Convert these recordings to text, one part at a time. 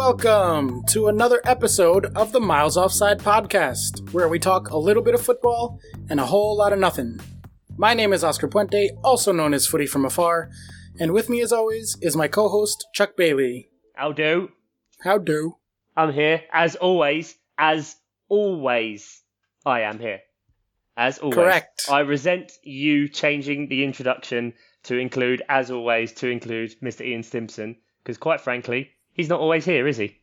Welcome to another episode of the Miles Offside podcast, where we talk a little bit of football and a whole lot of nothing. My name is Oscar Puente, also known as Footy from Afar, and with me as always is my co-host, Chuck Bailey. How do? How do? I'm here, as always, I am here. As always. Correct. I resent you changing the introduction to include, as always, to include Mr. Ian Stimpson, because quite frankly, he's not always here, is he?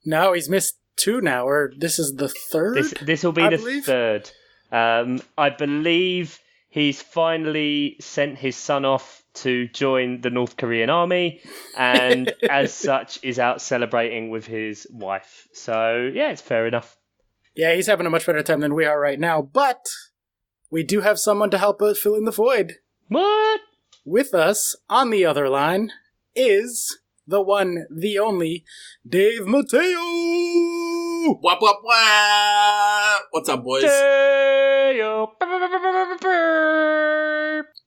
No, he's missed two now, or this is the third? This will be the third. I believe he's finally sent his son off to join the North Korean army, and as such is out celebrating with his wife. So, yeah, it's fair enough. Yeah, he's having a much better time than we are right now, but we do have someone to help us fill in the void. What? With us on the other line is the one, the only, Dave Mateo! Wap, wap, wap! What's up, boys? Mateo.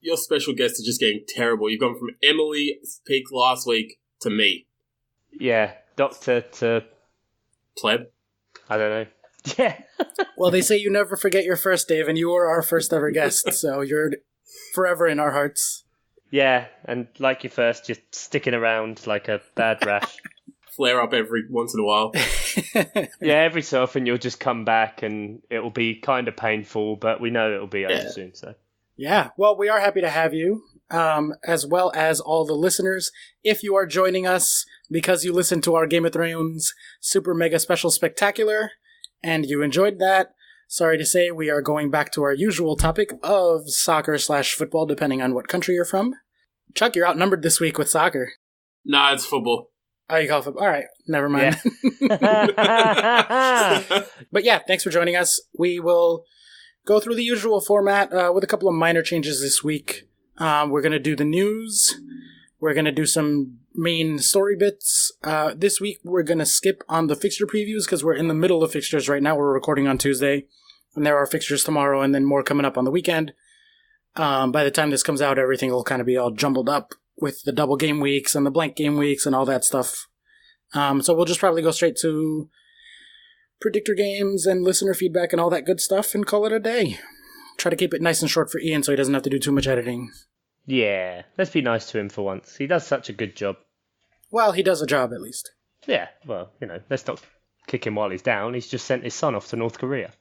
Your special guests are just getting terrible. You've gone from Emily peak last week to me. Yeah, doctor to... Pleb? I don't know. Yeah. Well, they say you never forget your first, Dave, and you were our first ever guest, so you're forever in our hearts. Yeah, and like your first, just sticking around like a bad rash. Flare up every once in a while. Yeah, every so often you'll just come back and it'll be kind of painful, but we know it'll be over soon, so... Yeah, well, we are happy to have you, as well as all the listeners. If you are joining us because you listened to our Game of Thrones Super Mega Special Spectacular, and you enjoyed that, sorry to say we are going back to our usual topic of soccer/football, depending on what country you're from. Chuck, you're outnumbered this week with soccer. Nah, it's football. Oh, you call football? All right, never mind. Yeah. But yeah, thanks for joining us. We will go through the usual format with a couple of minor changes this week. We're going to do the news. We're going to do some main story bits. This week, we're going to skip on the fixture previews because we're in the middle of fixtures right now. We're recording on Tuesday, and there are fixtures tomorrow and then more coming up on the weekend. By the time this comes out, everything will kind of be all jumbled up with the double game weeks and the blank game weeks and all that stuff. So we'll just probably go straight to predictor games and listener feedback and all that good stuff and call it a day. Try to keep it nice and short for Ian so he doesn't have to do too much editing. Yeah, let's be nice to him for once. He does such a good job. Well, he does a job at least. Yeah, well, let's not kick him while he's down. He's just sent his son off to North Korea.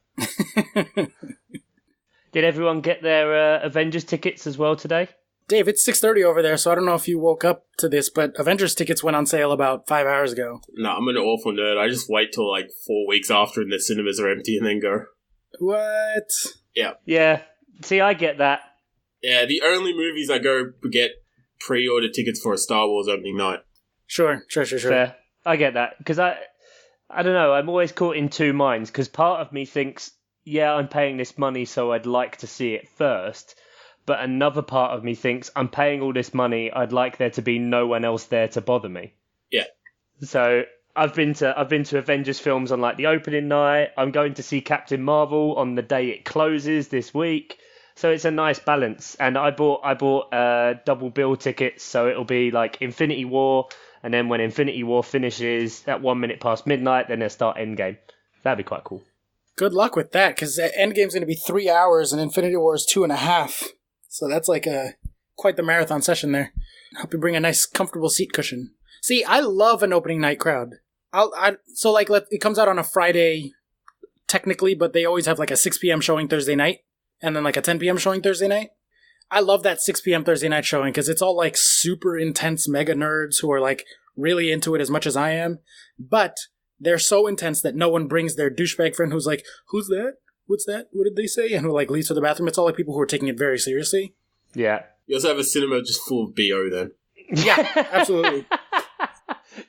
Did everyone get their Avengers tickets as well today? Dave, it's 6:30 over there, so I don't know if you woke up to this, but Avengers tickets went on sale about 5 hours ago. No, I'm an awful nerd. I just wait till like 4 weeks after and the cinemas are empty and then go. What? Yeah. Yeah. See, I get that. Yeah, the only movies I go get pre-order tickets for a Star Wars opening night. Sure. Fair. I get that. Because I don't know, I'm always caught in two minds. Because part of me thinks, yeah, I'm paying this money, so I'd like to see it first. But another part of me thinks, I'm paying all this money, I'd like there to be no one else there to bother me. Yeah. So I've been to Avengers films on like the opening night. I'm going to see Captain Marvel on the day it closes this week. So it's a nice balance. And I bought double bill tickets, so it'll be like Infinity War, and then when Infinity War finishes at 1 minute past midnight, then they'll start Endgame. That'd be quite cool. Good luck with that, because Endgame's going to be 3 hours and Infinity War is 2.5. So that's like quite the marathon session there. Hope you bring a nice, comfortable seat cushion. See, I love an opening night crowd. It comes out on a Friday, technically, but they always have like a 6 p.m. showing Thursday night, and then like a 10 p.m. showing Thursday night. I love that 6 p.m. Thursday night showing because it's all like super intense mega nerds who are like really into it as much as I am, but they're so intense that no one brings their douchebag friend who's like, "Who's that? What's that? What did they say?" and who like leaves to the bathroom. It's all like people who are taking it very seriously. Yeah. You also have a cinema just full of BO then. Yeah, absolutely.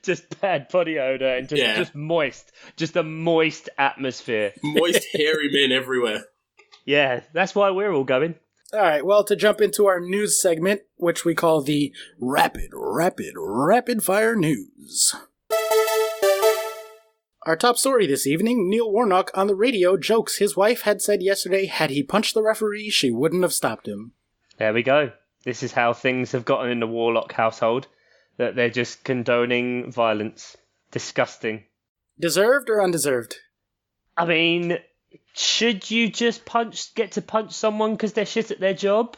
Just bad body odor and just moist. Just a moist atmosphere. Moist, hairy men everywhere. Yeah, that's why we're all going. All right, well, to jump into our news segment, which we call the rapid fire news. Our top story this evening, Neil Warnock on the radio jokes his wife had said yesterday had he punched the referee, she wouldn't have stopped him. There we go. This is how things have gotten in the Warlock household, that they're just condoning violence. Disgusting. Deserved or undeserved? I mean, should you just get to punch someone because they're shit at their job?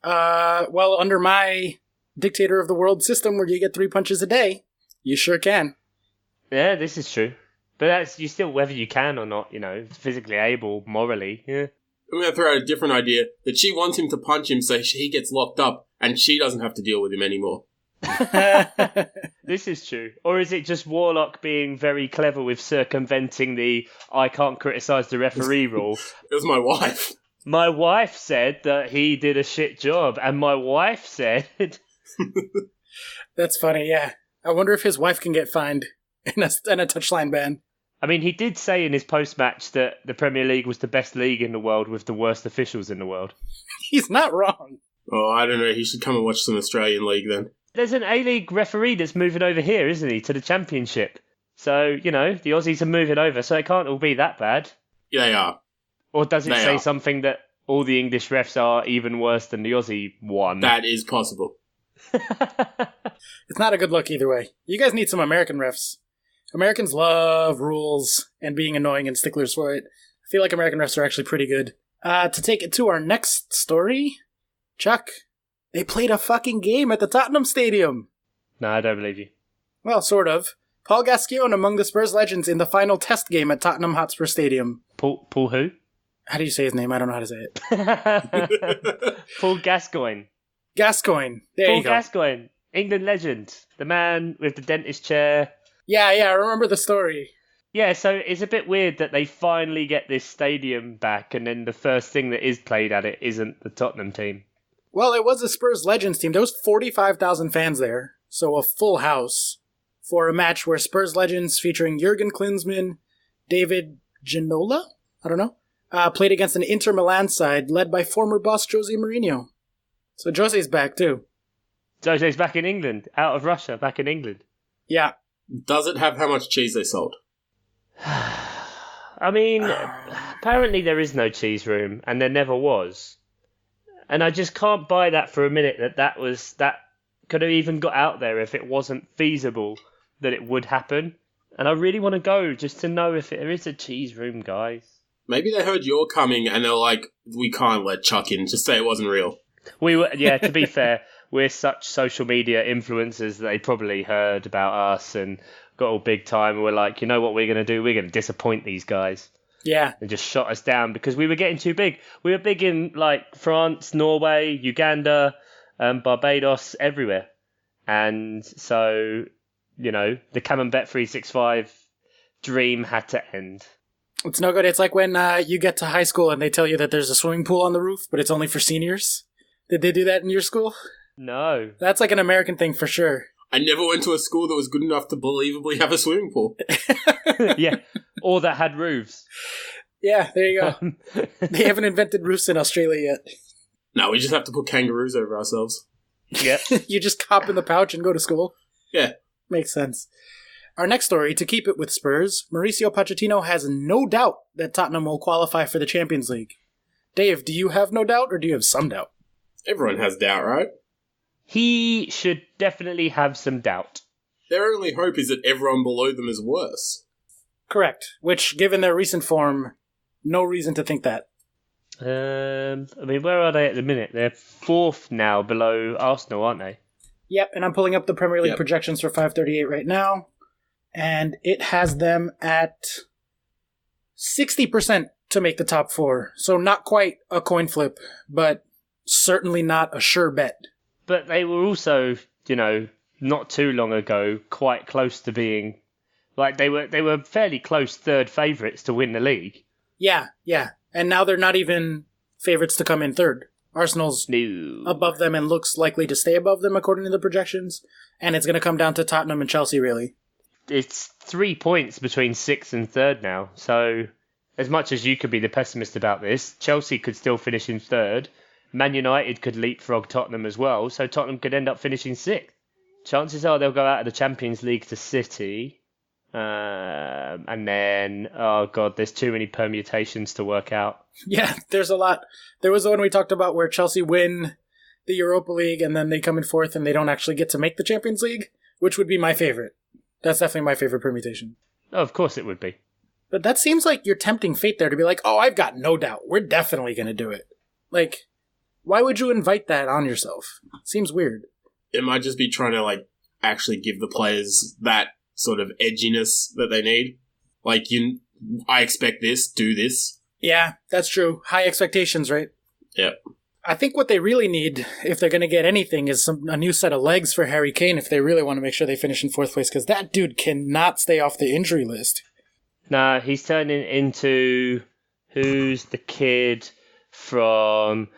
Well, under my dictator of the world system where you get 3 punches a day, you sure can. Yeah, this is true. But that's you still, whether you can or not, physically able, morally, yeah. I'm going to throw out a different idea, that she wants him to punch him so he gets locked up and she doesn't have to deal with him anymore. This is true. Or is it just Warlock being very clever with circumventing the I can't criticise the referee rule? It was my wife. My wife said that he did a shit job, and my wife said... That's funny, yeah. I wonder if his wife can get fined and a touchline ban. I mean, he did say in his post-match that the Premier League was the best league in the world with the worst officials in the world. He's not wrong. Oh, I don't know. He should come and watch some Australian League then. There's an A-League referee that's moving over here, isn't he, to the Championship? So, the Aussies are moving over, so it can't all be that bad. Yeah, they are. Or does it say something that all the English refs are even worse than the Aussie one? That is possible. It's not a good look either way. You guys need some American refs. Americans love rules and being annoying and sticklers for it. I feel like American refs are actually pretty good. To take it to our next story, Chuck, they played a fucking game at the Tottenham Stadium. No, I don't believe you. Well, sort of. Paul Gascoigne among the Spurs legends in the final test game at Tottenham Hotspur Stadium. Paul who? How do you say his name? I don't know how to say it. Paul Gascoigne. Gascoigne. There Paul you go. Gascoigne. England legend. The man with the dentist chair. Yeah, I remember the story. Yeah, so it's a bit weird that they finally get this stadium back and then the first thing that is played at it isn't the Tottenham team. Well, it was a Spurs Legends team. There was 45,000 fans there, so a full house, for a match where Spurs Legends featuring Jurgen Klinsmann, David Ginola, I don't know, played against an Inter Milan side led by former boss Jose Mourinho. So Jose's back too. Jose's back in England, out of Russia, back in England. Yeah. Does it have how much cheese they sold? I mean, apparently there is no cheese room, and there never was. And I just can't buy that for a minute that could have even got out there if it wasn't feasible that it would happen. And I really want to go just to know if there is a cheese room, guys. Maybe they heard you're coming and they're like, we can't let Chuck in. Just say it wasn't real. We were, yeah, to be fair, we're such social media influencers that they probably heard about us and got all big time. And we're like, you know what we're going to do? We're going to disappoint these guys. Yeah. And just shot us down because we were getting too big. We were big in like France, Norway, Uganda, Barbados, everywhere. And so, the Camembert 365 dream had to end. It's no good. It's like when you get to high school and they tell you that there's a swimming pool on the roof, but it's only for seniors. Did they do that in your school? No. That's like an American thing for sure. I never went to a school that was good enough to believably have a swimming pool. Yeah, or that had roofs. Yeah, there you go. They haven't invented roofs in Australia yet. No, we just have to put kangaroos over ourselves. Yep. You just cop in the pouch and go to school? Yeah. Makes sense. Our next story, to keep it with Spurs, Mauricio Pochettino has no doubt that Tottenham will qualify for the Champions League. Dave, do you have no doubt or do you have some doubt? Everyone has doubt, right? He should definitely have some doubt. Their only hope is that everyone below them is worse. Correct, which, given their recent form, no reason to think that. I mean, where are they at the minute? They're fourth now below Arsenal, aren't they? Yep, and I'm pulling up the Premier League projections for 538 right now, and it has them at 60% to make the top four. So not quite a coin flip, but certainly not a sure bet. But they were also, not too long ago, quite close to being, like they were fairly close third favourites to win the league. Yeah. And now they're not even favourites to come in third. Arsenal's above them and looks likely to stay above them according to the projections. And it's going to come down to Tottenham and Chelsea, really. It's 3 points between sixth and third now. So as much as you could be the pessimist about this, Chelsea could still finish in third. Man United could leapfrog Tottenham as well. So Tottenham could end up finishing sixth. Chances are they'll go out of the Champions League to City. And then, oh God, there's too many permutations to work out. Yeah, there's a lot. There was the one we talked about where Chelsea win the Europa League and then they come in fourth and they don't actually get to make the Champions League, which would be my favorite. That's definitely my favorite permutation. Oh, of course it would be. But that seems like you're tempting fate there to be like, oh, I've got no doubt. We're definitely going to do it. Like, why would you invite that on yourself? Seems weird. It might just be trying to, like, actually give the players that sort of edginess that they need. Like, I expect this, do this. Yeah, that's true. High expectations, right? Yep. I think what they really need, if they're going to get anything, is a new set of legs for Harry Kane if they really want to make sure they finish in 4th place, because that dude cannot stay off the injury list. Nah, he's turning into... Who's the kid from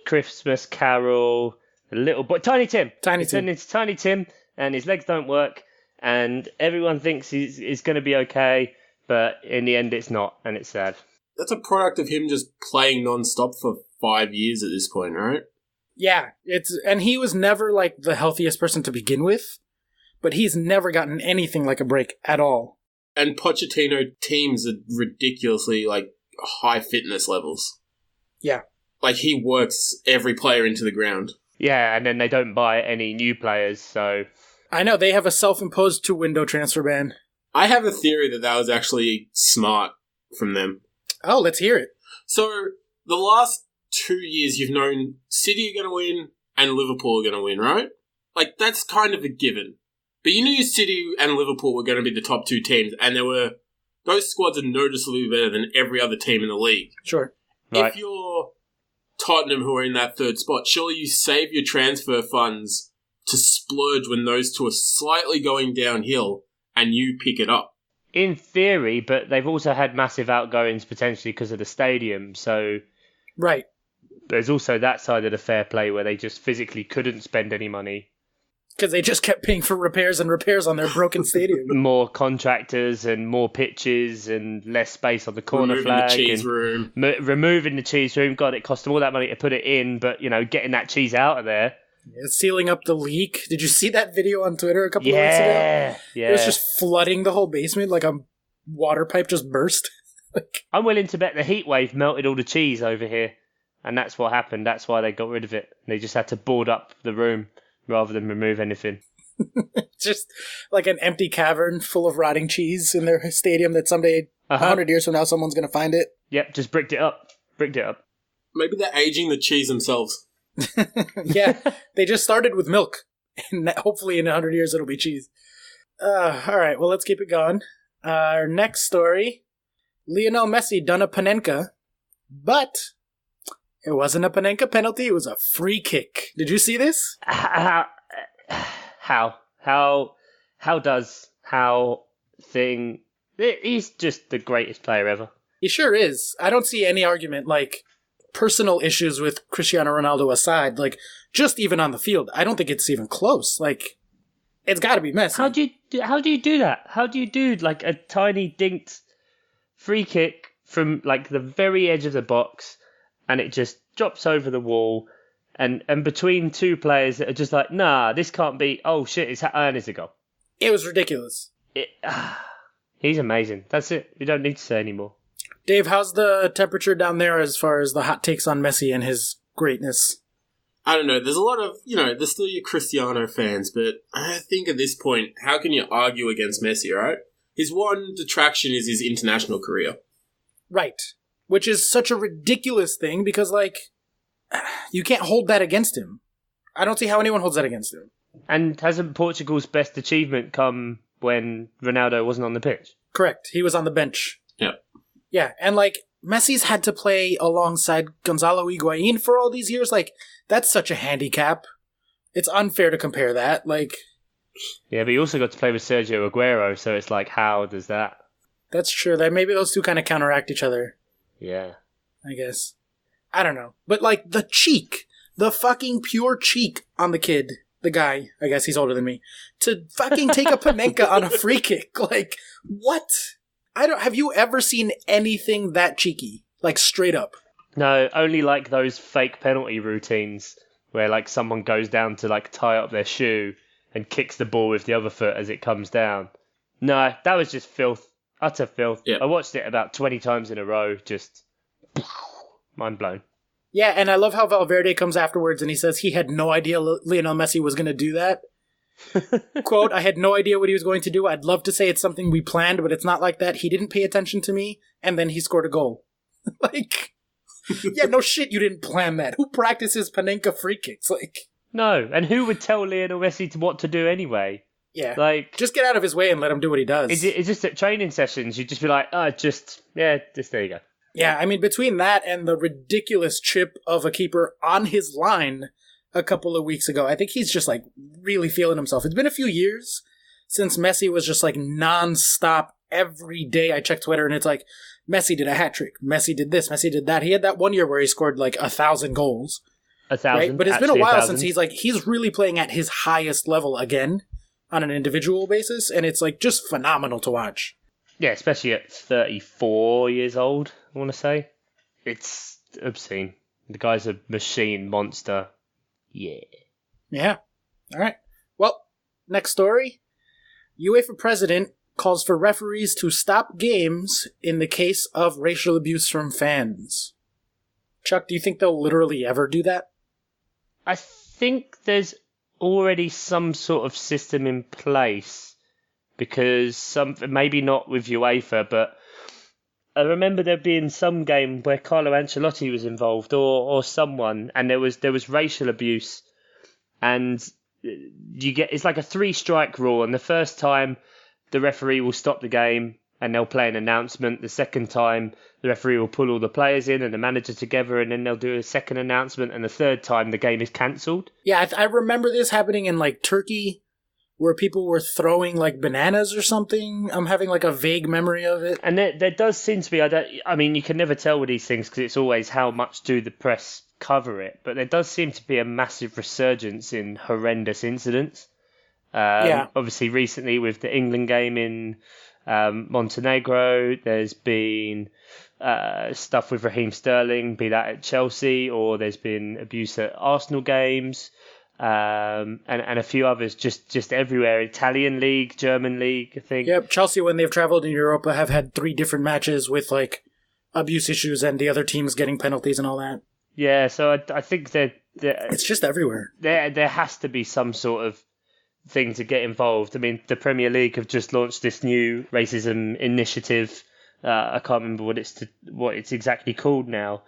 Christmas Carol? The little boy... Tiny Tim. He's turning into Tiny Tim, and his legs don't work, and everyone thinks he's going to be okay, but in the end it's not, and it's sad. That's a product of him just playing non-stop for 5 years at this point, right? Yeah, and he was never like the healthiest person to begin with, but he's never gotten anything like a break at all. And Pochettino teams are ridiculously like high fitness levels. Yeah. Like he works every player into the ground. Yeah, and then they don't buy any new players, so... I know, they have a self-imposed 2-window transfer ban. I have a theory that was actually smart from them. Oh, let's hear it. So, the last 2 years you've known City are going to win and Liverpool are going to win, right? Like, that's kind of a given. But you knew City and Liverpool were going to be the top 2 teams, and those squads are noticeably better than every other team in the league. Sure. Right. If you're Tottenham, who are in that 3rd spot, surely you save your transfer funds to splurge when those two are slightly going downhill and you pick it up. In theory, but they've also had massive outgoings potentially because of the stadium, so... Right. There's also that side of the fair play where they just physically couldn't spend any money. Because they just kept paying for repairs and repairs on their broken stadium. More contractors and more pitches and less space on the corner flag. Removing the cheese room. Removing the cheese room. God, it cost them all that money to put it in, but, getting that cheese out of there. Yeah, sealing up the leak. Did you see that video on Twitter a couple of weeks ago? Yeah. It was just flooding the whole basement like a water pipe just burst. I'm willing to bet the heat wave melted all the cheese over here. And that's what happened. That's why they got rid of it. They just had to board up the room rather than remove anything. Just like an empty cavern full of rotting cheese in their stadium that someday, 100 years from now, someone's going to find it. Yep, just bricked it up. Maybe they're aging the cheese themselves. Yeah, they just started with milk. And hopefully in 100 years it'll be cheese. All right, well, let's keep it going. Our next story, Lionel Messi done a Panenka, but... it wasn't a Panenka penalty, it was a free kick. Did you see this? How thing... He's just the greatest player ever. He sure is. I don't see any argument, like, personal issues with Cristiano Ronaldo aside, like, just even on the field. I don't think it's even close. Like, it's got to be Messi. How do you do that? How do you do, like, a tiny dinked free kick from, like, the very edge of the box... and it just drops over the wall, and between two players that are just like, nah, this can't be, oh shit, it's a goal. It was ridiculous. He's amazing. That's it. We don't need to say anymore. Dave, how's the temperature down there as far as the hot takes on Messi and his greatness? I don't know. There's a lot of, there's still your Cristiano fans, but I think at this point, how can you argue against Messi, right? His one detraction is his international career. Right. Which is such a ridiculous thing because, like, you can't hold that against him. I don't see how anyone holds that against him. And hasn't Portugal's best achievement come when Ronaldo wasn't on the pitch? Correct. He was on the bench. Yeah. Yeah, and, like, Messi's had to play alongside Gonzalo Higuain for all these years. Like, that's such a handicap. It's unfair to compare that. Like... yeah, but you also got to play with Sergio Aguero, so it's like, how does that... That's true. That maybe those two kind of counteract each other. Yeah. I guess. I don't know. But, like, the cheek. The fucking pure cheek on the kid. The guy. I guess he's older than me. To fucking take a Panenka on a free kick. Like, what? Have you ever seen anything that cheeky? Like, straight up. No, only, like, those fake penalty routines where, like, someone goes down to, like, tie up their shoe and kicks the ball with the other foot as it comes down. No, that was just filth. Utter filth. Yeah. I watched it about 20 times in a row, just mind blown. Yeah, and I love how Valverde comes afterwards and he says he had no idea Lionel Messi was going to do that. Quote, I had no idea what he was going to do. I'd love to say it's something we planned, but it's not like that. He didn't pay attention to me, and then he scored a goal. Like, yeah, no shit, you didn't plan that. Who practices Panenka free kicks? Like, no, and who would tell Lionel Messi what to do anyway? yeah, like, just get out of his way and let him do what he does. It's just at training sessions, you'd just be like, just there you go. Yeah, I mean, between that and the ridiculous chip of a keeper on his line a couple of weeks ago, I think he's just, like, really feeling himself. It's been a few years since Messi was just, like, non-stop every day. I check Twitter and it's like, Messi did a hat trick. Messi did this. Messi did that. He had that one year where he scored, like, 1,000 goals. 1,000. Right? But it's been a while 1,000. since he's really playing at his highest level again on an individual basis. And it's, like, just phenomenal to watch. Yeah, especially at 34 years old, I want to say. It's obscene. The guy's a machine monster. Yeah. Yeah. All right. Well, next story. UEFA president calls for referees to stop games in the case of racial abuse from fans. Chuck, do you think they'll literally ever do that? I think there's already some sort of system in place, because maybe not with UEFA, but I remember there being some game where Carlo Ancelotti was involved or someone, and there was racial abuse, and it's like a 3-strike rule, and the first time the referee will stop the game and they'll play an announcement. The second time the referee will pull all the players in and the manager together, and then they'll do a second announcement, and the third time the game is cancelled. Yeah, I remember this happening in like Turkey, where people were throwing like bananas or something. I'm having like a vague memory of it. And there does seem to be, I mean, you can never tell with these things because it's always how much do the press cover it, but there does seem to be a massive resurgence in horrendous incidents. Obviously recently with the England game in Montenegro, there's been stuff with Raheem Sterling, be that at Chelsea, or there's been abuse at Arsenal games. And a few others just everywhere. Italian league, German league, I think. Yep, Chelsea, when they've traveled in Europe, have had 3 different matches with like abuse issues and the other teams getting penalties and all that. Yeah, so I think that it's just everywhere. There has to be some sort of thing to get involved. I mean, the Premier League have just launched this new racism initiative. I can't remember what it's exactly called now,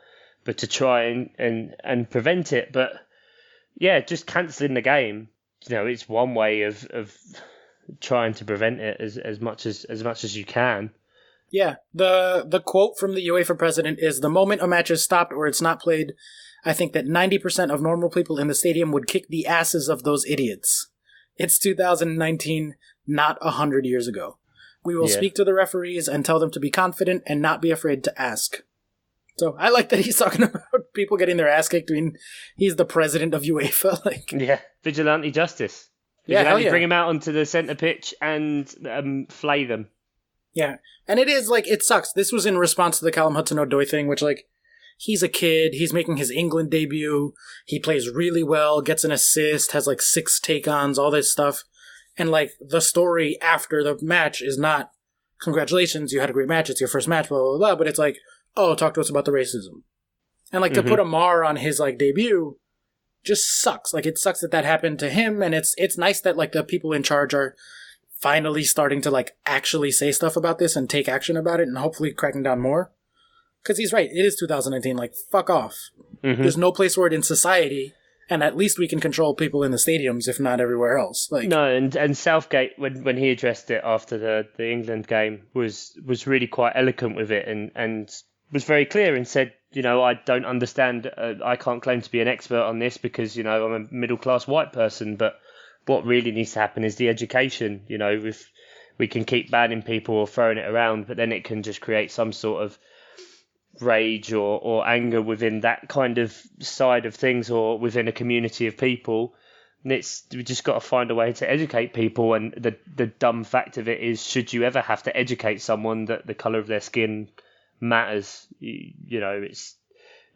but to try and prevent it. But yeah, just cancelling the game, it's one way of trying to prevent it as much as you can. Yeah, the quote from the UEFA president is, "The moment a match is stopped or it's not played, I think that 90% of normal people in the stadium would kick the asses of those idiots. It's 2019, not 100 years ago. We will speak to the referees and tell them to be confident and not be afraid to ask." So I like that he's talking about people getting their ass kicked. I mean, he's the president of UEFA. Vigilante justice. Bring them out onto the centre pitch and flay them. Yeah, and it sucks. This was in response to the Callum Hudson-Odoi thing, which, he's a kid, he's making his England debut, he plays really well, gets an assist, has, 6 take-ons, all this stuff. And, the story after the match is not, congratulations, you had a great match, it's your first match, blah, blah, blah, but it's talk to us about the racism. And, to put a mar on his, debut just sucks. It sucks that happened to him, and it's nice that, the people in charge are finally starting to, actually say stuff about this and take action about it and hopefully cracking down more. Because he's right, it is 2019, fuck off. Mm-hmm. There's no place for it in society, and at least we can control people in the stadiums, if not everywhere else. No, and Southgate, when he addressed it after the England game, was really quite eloquent with it and was very clear and said, I don't understand, I can't claim to be an expert on this because, I'm a middle-class white person, but what really needs to happen is the education. If we can keep banning people or throwing it around, but then it can just create some sort of rage or anger within that kind of side of things or within a community of people. And we just got to find a way to educate people. And the dumb fact of it is, should you ever have to educate someone that the colour of their skin matters?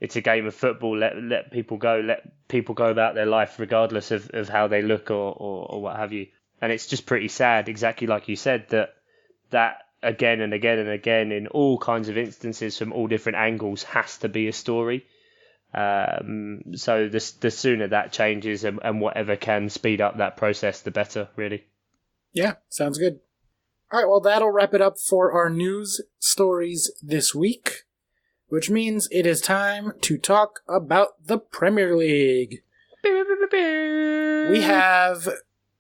It's a game of football. Let people go. Let people go about their life regardless of how they look or what have you. And it's just pretty sad, exactly like you said, that again and again and again in all kinds of instances from all different angles has to be a story. So the sooner that changes and whatever can speed up that process, the better, really. Yeah, sounds good. All right, well, that'll wrap it up for our news stories this week, which means it is time to talk about the Premier League. We have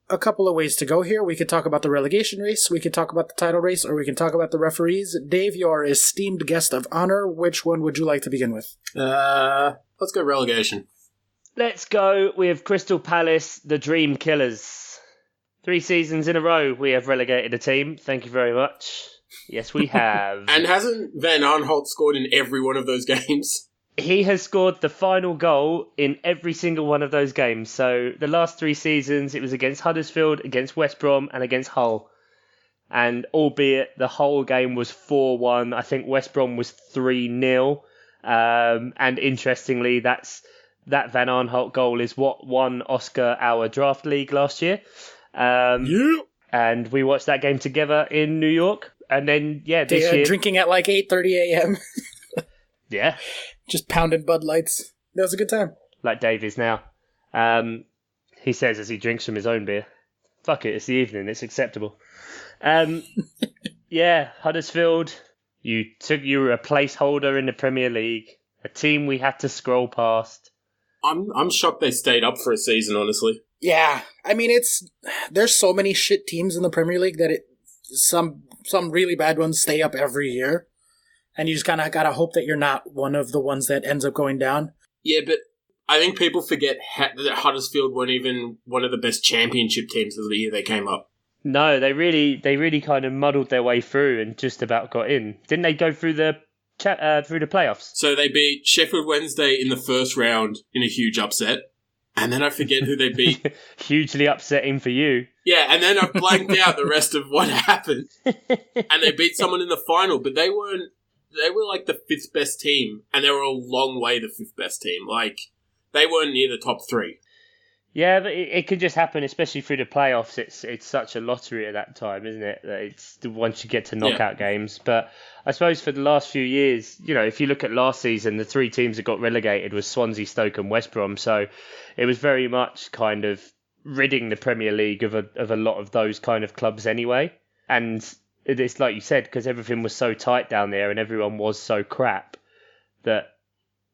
a couple of ways to go here. We could talk about the relegation race, we could talk about the title race, or we can talk about the referees. Dave, your esteemed guest of honor, which one would you like to begin with? Let's go relegation. Let's go with Crystal Palace, the Dream Killers. 3 seasons in a row we have relegated a team. Thank you very much. Yes, we have. And hasn't Van Aanholt scored in every one of those games? He has scored the final goal in every single one of those games. So the last 3 seasons, it was against Huddersfield, against West Brom, and against Hull. And albeit the whole game was 4-1, I think West Brom was 3-0. And interestingly, that Van Aanholt goal is what won Oscar our draft league last year. And we watched that game together in New York. And then, this year... Drinking at like 8:30 a.m. Yeah. Just pounding Bud Lights. That was a good time. Like Dave is now. He says as he drinks from his own beer. Fuck it, it's the evening, it's acceptable. Huddersfield, you were a placeholder in the Premier League, a team we had to scroll past. I'm shocked they stayed up for a season, honestly. Yeah, I mean, there's so many shit teams in the Premier League that some really bad ones stay up every year. And you just kind of got to hope that you're not one of the ones that ends up going down. Yeah, but I think people forget that Huddersfield weren't even one of the best championship teams of the year they came up. No, they really kind of muddled their way through and just about got in. Didn't they go through the playoffs? So they beat Sheffield Wednesday in the first round in a huge upset. And then I forget who they beat. Hugely upsetting for you. Yeah, and then I blanked out the rest of what happened. And they beat someone in the final, but they were like the 5th best team, and they were a long way the 5th best team. Like, they weren't near the top 3. Yeah, but it can just happen, especially through the playoffs. It's such a lottery at that time, isn't it? That it's once you get to knockout games. But I suppose for the last few years, if you look at last season, the 3 teams that got relegated was Swansea, Stoke and West Brom. So it was very much kind of ridding the Premier League of a lot of those kind of clubs anyway. And it's like you said, because everything was so tight down there and everyone was so crap that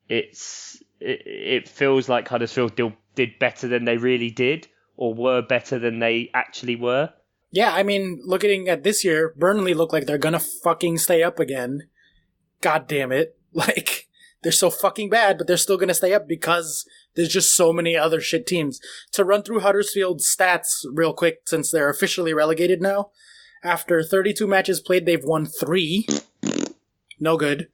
it feels like Huddersfield did better than they really did, or were better than they actually were. Yeah, I mean, looking at this year, Burnley look like they're gonna fucking stay up again. God damn it. Like, they're so fucking bad, but they're still gonna stay up because there's just so many other shit teams. To run through Huddersfield's stats real quick, since they're officially relegated now, after 32 matches played, they've won 3. No good.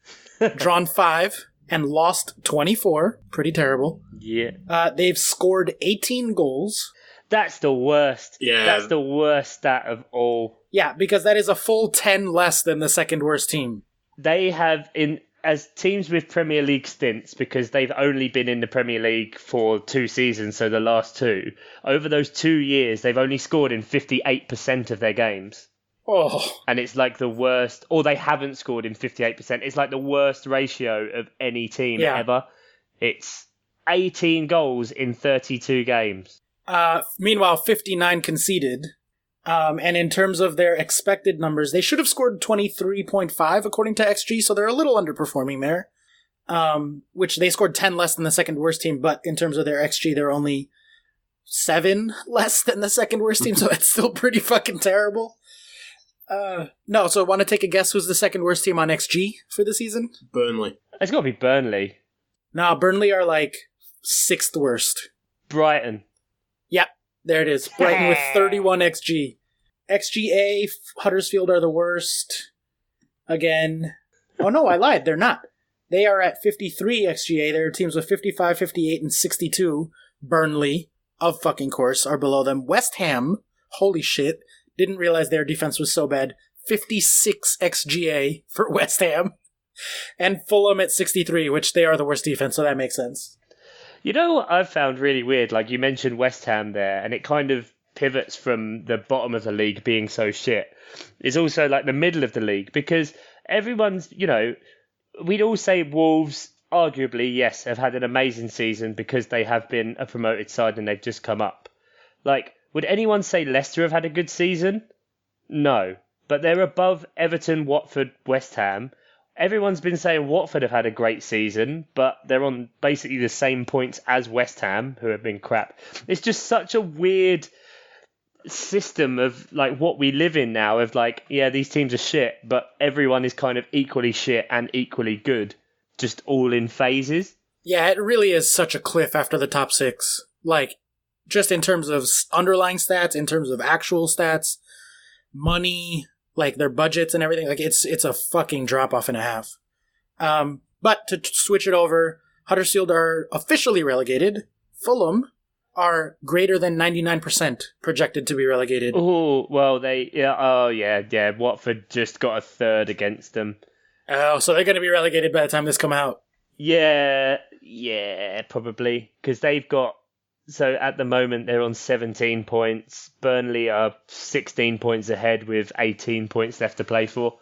Drawn 5. And lost 24. Pretty terrible. Yeah. They've scored 18 goals. That's the worst. Yeah. That's the worst stat of all. Yeah, because that is a full 10 less than the second worst team. They have, as teams with Premier League stints, because they've only been in the Premier League for 2 seasons, so the last 2, over those 2 years, they've only scored in 58% of their games. Oh. And it's like the worst, or they haven't scored in 58%. It's like the worst ratio of any team ever. It's 18 goals in 32 games. Meanwhile, 59 conceded. And in terms of their expected numbers, they should have scored 23.5 according to XG, so they're a little underperforming there. Which they scored 10 less than the second worst team, but in terms of their XG, they're only 7 less than the second worst team, so that's still pretty fucking terrible. No, so want to take a guess who's the second worst team on XG for the season? Burnley. It's got to be Burnley. No, Burnley are like 6th worst. Brighton. Yep, there it is. Brighton with 31 XG. XGA, Huddersfield are the worst. Again. Oh no, I lied. They're not. They are at 53 XGA. There are teams with 55, 58, and 62. Burnley, of fucking course, are below them. West Ham, holy shit. Didn't realize their defense was so bad. 56 XGA for West Ham. And Fulham at 63, which they are the worst defense, so that makes sense. You know what I've found really weird? Like, you mentioned West Ham there, and it kind of pivots from the bottom of the league being so shit. It's also like the middle of the league, because everyone's, we'd all say Wolves arguably, yes, have had an amazing season because they have been a promoted side and they've just come up. Like, would anyone say Leicester have had a good season? No. But they're above Everton, Watford, West Ham. Everyone's been saying Watford have had a great season, but they're on basically the same points as West Ham, who have been crap. It's just such a weird system of like what we live in now of like, yeah, these teams are shit, but everyone is kind of equally shit and equally good, just all in phases. Yeah, it really is such a cliff after the top six. Like, just in terms of underlying stats, in terms of actual stats, money, like their budgets and everything. Like, it's a fucking drop off and a half. But to switch it over, Huddersfield are officially relegated. Fulham are greater than 99% projected to be relegated. Oh, well, yeah. Watford just got a third against them. Oh, so they're going to be relegated by the time this come out. Yeah, probably. Because they've got... So at the moment, they're on 17 points. Burnley are 16 points ahead with 18 points left to play for.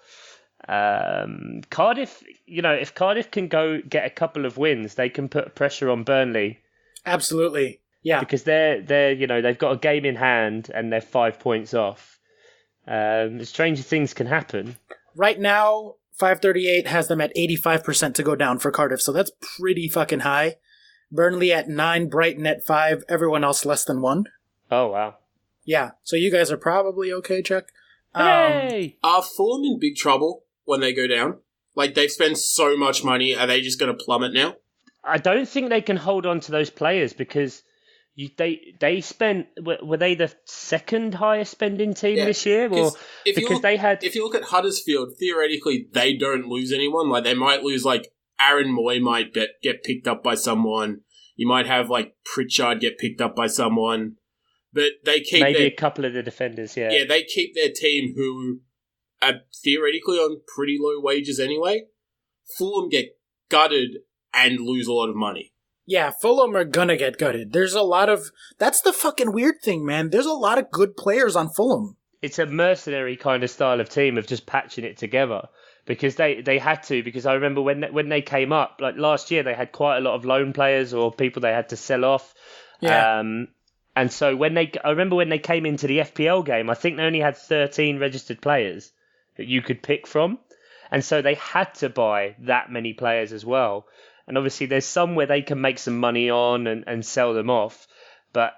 Cardiff, if Cardiff can go get a couple of wins, they can put pressure on Burnley. Absolutely. Yeah. Because they've got a game in hand and they're 5 points off. Stranger things can happen. Right now, 538 has them at 85% to go down for Cardiff, so that's pretty fucking high. Burnley at 9, Brighton at 5, everyone else less than 1. Oh, wow. Yeah, so you guys are probably okay, Chuck. Hey! Are Fulham in big trouble when they go down? Like, they've spent so much money, are they just going to plummet now? I don't think they can hold on to those players because they spent... Were they the second highest spending team this year? Or if you look at Huddersfield, theoretically, they don't lose anyone. Like, they might lose, like, Aaron Moy might get picked up by someone. You might have, like, Pritchard get picked up by someone. But they keep maybe a couple of the defenders, yeah. Yeah, they keep their team who are theoretically on pretty low wages anyway. Fulham get gutted and lose a lot of money. Yeah, Fulham are gonna get gutted. There's a lot of... That's the fucking weird thing, man. There's a lot of good players on Fulham. It's a mercenary kind of style of team of just patching it together. Because they had to, because I remember when they came up, like last year, they had quite a lot of loan players or people they had to sell off. Yeah. And so I remember when they came into the FPL game, I think they only had 13 registered players that you could pick from. And so they had to buy that many players as well. And obviously there's some where they can make some money on and sell them off. But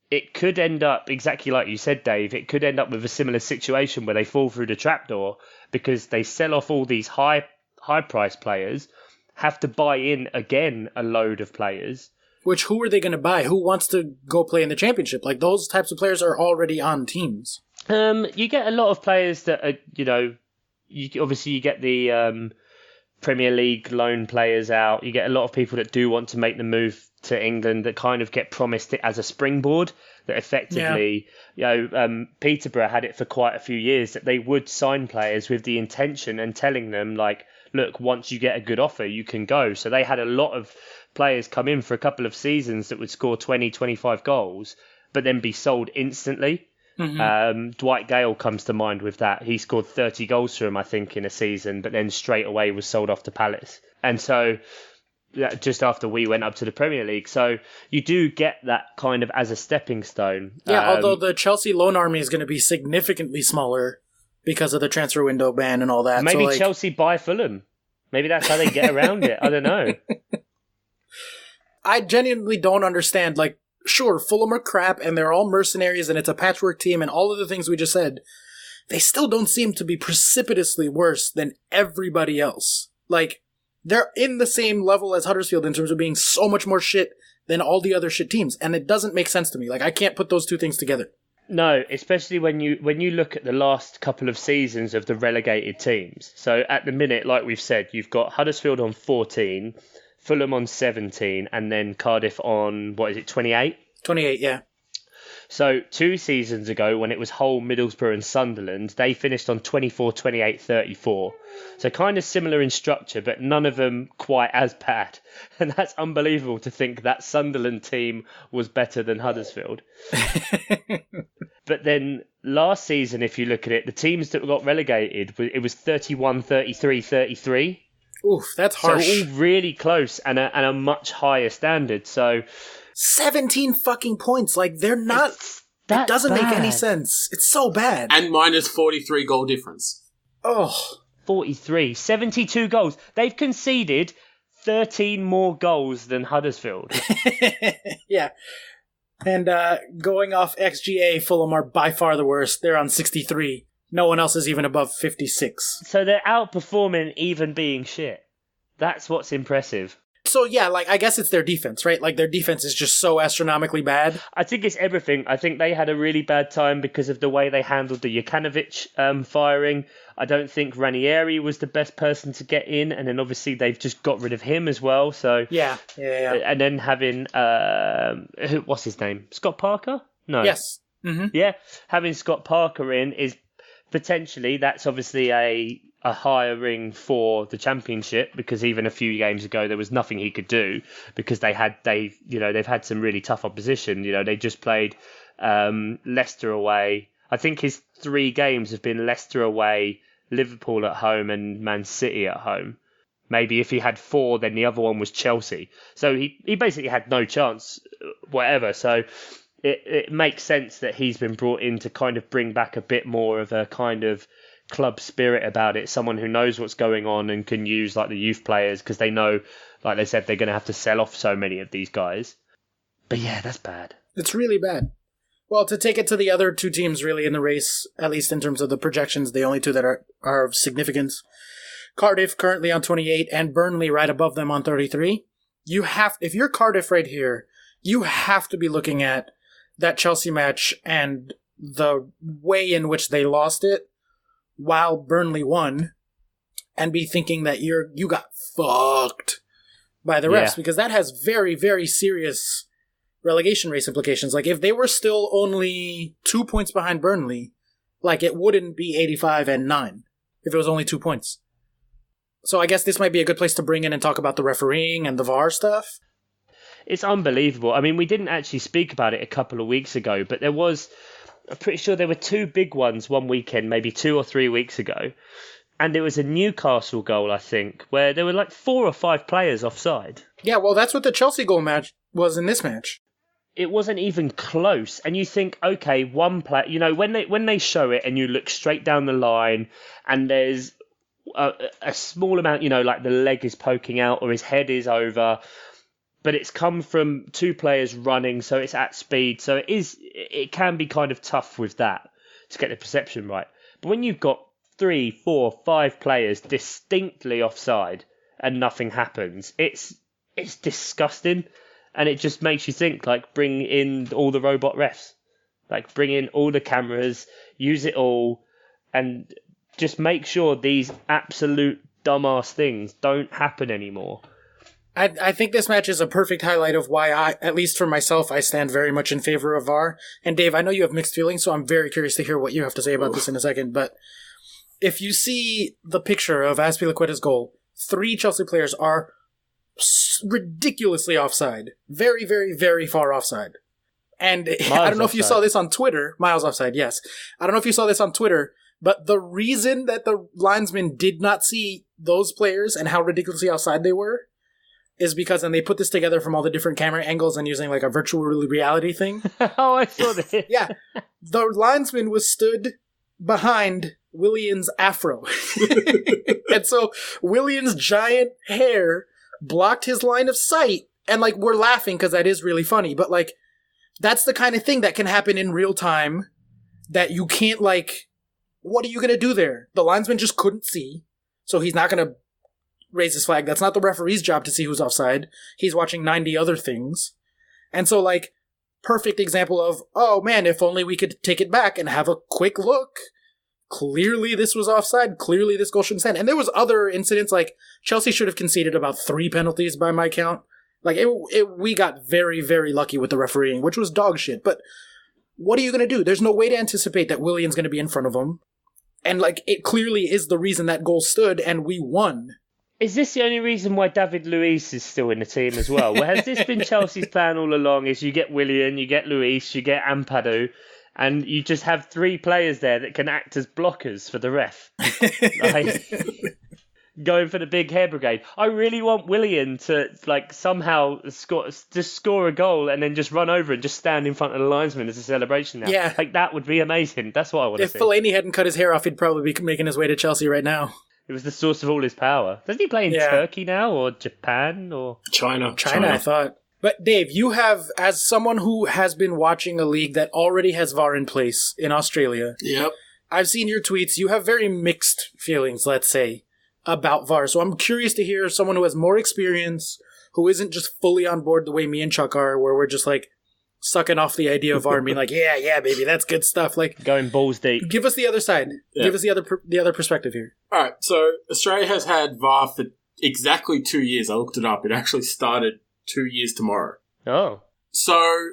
it could end up, exactly like you said, Dave, it could end up with a similar situation where they fall through the trapdoor because they sell off all these high price players, have to buy in again a load of players. Which, who are they going to buy? Who wants to go play in the championship? Like, those types of players are already on teams. You get a lot of players that are, you get the Premier League loan players out. You get a lot of people that do want to make the move to England that kind of get promised it as a springboard. That effectively, Peterborough had it for quite a few years that they would sign players with the intention and telling them, like, look, once you get a good offer, you can go. So they had a lot of players come in for a couple of seasons that would score 20, 25 goals, but then be sold instantly. Mm-hmm. Dwight Gale comes to mind with that. He scored 30 goals for him, I think, in a season, but then straight away was sold off to Palace. And so just after we went up to the Premier League. So you do get that kind of as a stepping stone. Yeah, although the Chelsea loan army is going to be significantly smaller because of the transfer window ban and all that. Maybe Chelsea buy Fulham. Maybe that's how they get around it. I don't know. I genuinely don't understand. Like, sure, Fulham are crap and they're all mercenaries and it's a patchwork team and all of the things we just said. They still don't seem to be precipitously worse than everybody else. Like, they're in the same level as Huddersfield in terms of being so much more shit than all the other shit teams. And it doesn't make sense to me. Like, I can't put those two things together. No, especially when you look at the last couple of seasons of the relegated teams. So at the minute, like we've said, you've got Huddersfield on 14, Fulham on 17, and then Cardiff on, 28? 28, yeah. So 2 seasons ago, when it was Hull, Middlesbrough and Sunderland, they finished on 24, 28, 34. So kind of similar in structure, but none of them quite as bad. And that's unbelievable to think that Sunderland team was better than Huddersfield. But then last season, if you look at it, the teams that got relegated, it was 31, 33, 33. Oof, that's harsh. So all really close and a much higher standard. So 17 fucking points. Like, they're not... It doesn't make any sense. It's so bad. And minus 43 goal difference. Oh. 43. 72 goals. They've conceded 13 more goals than Huddersfield. Yeah. And going off XGA, Fulham are by far the worst. They're on 63. No one else is even above 56. So they're outperforming even being shit. That's what's impressive. So yeah, like, I guess it's their defense, right? Like, their defense is just so astronomically bad. I think it's everything. I think they had a really bad time because of the way they handled the Jokanovic firing. I don't think Ranieri was the best person to get in, and then obviously they've just got rid of him as well. So Yeah. And then having what's his name? Scott Parker? No. Yes. Mm-hmm. Yeah, having Scott Parker in is potentially, that's obviously a hiring for the Championship, because even a few games ago there was nothing he could do because they've had some really tough opposition. They just played Leicester away. I think his 3 games have been Leicester away, Liverpool at home, and Man City at home. Maybe if he had 4, then the other one was Chelsea. So he basically had no chance whatever. So it makes sense that he's been brought in to kind of bring back a bit more of a kind of club spirit about it. Someone who knows what's going on and can use like the youth players, because they know, like they said, they're going to have to sell off so many of these guys. But yeah, that's bad. It's really bad. Well, to take it to the other 2 teams really in the race, at least in terms of the projections, the only 2 that are of significance, Cardiff currently on 28 and Burnley right above them on 33. If you're Cardiff right here, you have to be looking at that Chelsea match and the way in which they lost it while Burnley won, and be thinking that you got fucked by the refs, because that has very, very serious relegation race implications. Like, if they were still only 2 points behind Burnley, like, it wouldn't be 85 and 9 if it was only 2 points. So I guess this might be a good place to bring in and talk about the refereeing and the VAR stuff. It's unbelievable. I mean, we didn't actually speak about it a couple of weeks ago, but I'm pretty sure there were 2 big ones one weekend, maybe 2 or 3 weeks ago. And it was a Newcastle goal, I think, where there were like 4 or 5 players offside. Yeah, well, that's what the Chelsea goal match was in this match. It wasn't even close. And you think, okay, one player, when they show it and you look straight down the line and there's a small amount, like the leg is poking out or his head is over, but it's come from 2 players running, so it's at speed. So it can be kind of tough with that to get the perception right. But when you've got 3, 4, 5 players distinctly offside and nothing happens, it's disgusting. And it just makes you think, like, bring in all the robot refs. Like, bring in all the cameras, use it all, and just make sure these absolute dumbass things don't happen anymore. I think this match is a perfect highlight of why at least for myself, I stand very much in favor of VAR. And Dave, I know you have mixed feelings, so I'm very curious to hear what you have to say about this in a second. But if you see the picture of Azpilicueta's goal, 3 Chelsea players are ridiculously offside. Very, very, very far offside. And I don't know if you saw this on Twitter. Miles offside, yes. I don't know if you saw this on Twitter, but the reason that the linesman did not see those players and how ridiculously offside they were is because, and they put this together from all the different camera angles and using like a virtual reality thing. Oh, I saw this. Yeah. The linesman was stood behind Willian's afro. And so Willian's giant hair blocked his line of sight. And like, we're laughing because that is really funny, but like, that's the kind of thing that can happen in real time that you can't, like, what are you going to do there? The linesman just couldn't see, so he's not going to raise his flag. That's not the referee's job to see who's offside. He's watching 90 other things. And so, like, perfect example of, oh man, if only we could take it back and have a quick look. Clearly this was offside. Clearly this goal shouldn't stand. And there was other incidents, like Chelsea should have conceded about 3 penalties by my count. Like, we got very, very lucky with the refereeing, which was dog shit. But what are you going to do? There's no way to anticipate that Willian's going to be in front of him. And, like, it clearly is the reason that goal stood, and we won. Is this the only reason why David Luiz is still in the team as well? Well, has this been Chelsea's plan all along, is you get Willian, you get Luiz, you get Ampadu, and you just have 3 players there that can act as blockers for the ref? Like, going for the big hair brigade. I really want Willian to like somehow score a goal and then just run over and just stand in front of the linesman as a celebration now. Yeah. Like that would be amazing. That's what I want to If see. Fellaini hadn't cut his hair off, he'd probably be making his way to Chelsea right now. It was the source of all his power. Doesn't he play in Turkey now or Japan or China, I thought. But Dave, you have, as someone who has been watching a league that already has VAR in place in Australia, Yep. I've seen your tweets. You have very mixed feelings, let's say, about VAR. So I'm curious to hear someone who has more experience, who isn't just fully on board the way me and Chuck are, where we're just like sucking off the idea of VAR and being like, yeah, baby, that's good stuff. Like going balls deep. Give us the other side. Yeah. Give us the other perspective here. All right, so Australia has had VAR for exactly 2 years. I looked it up. It actually started 2 years tomorrow. Oh. So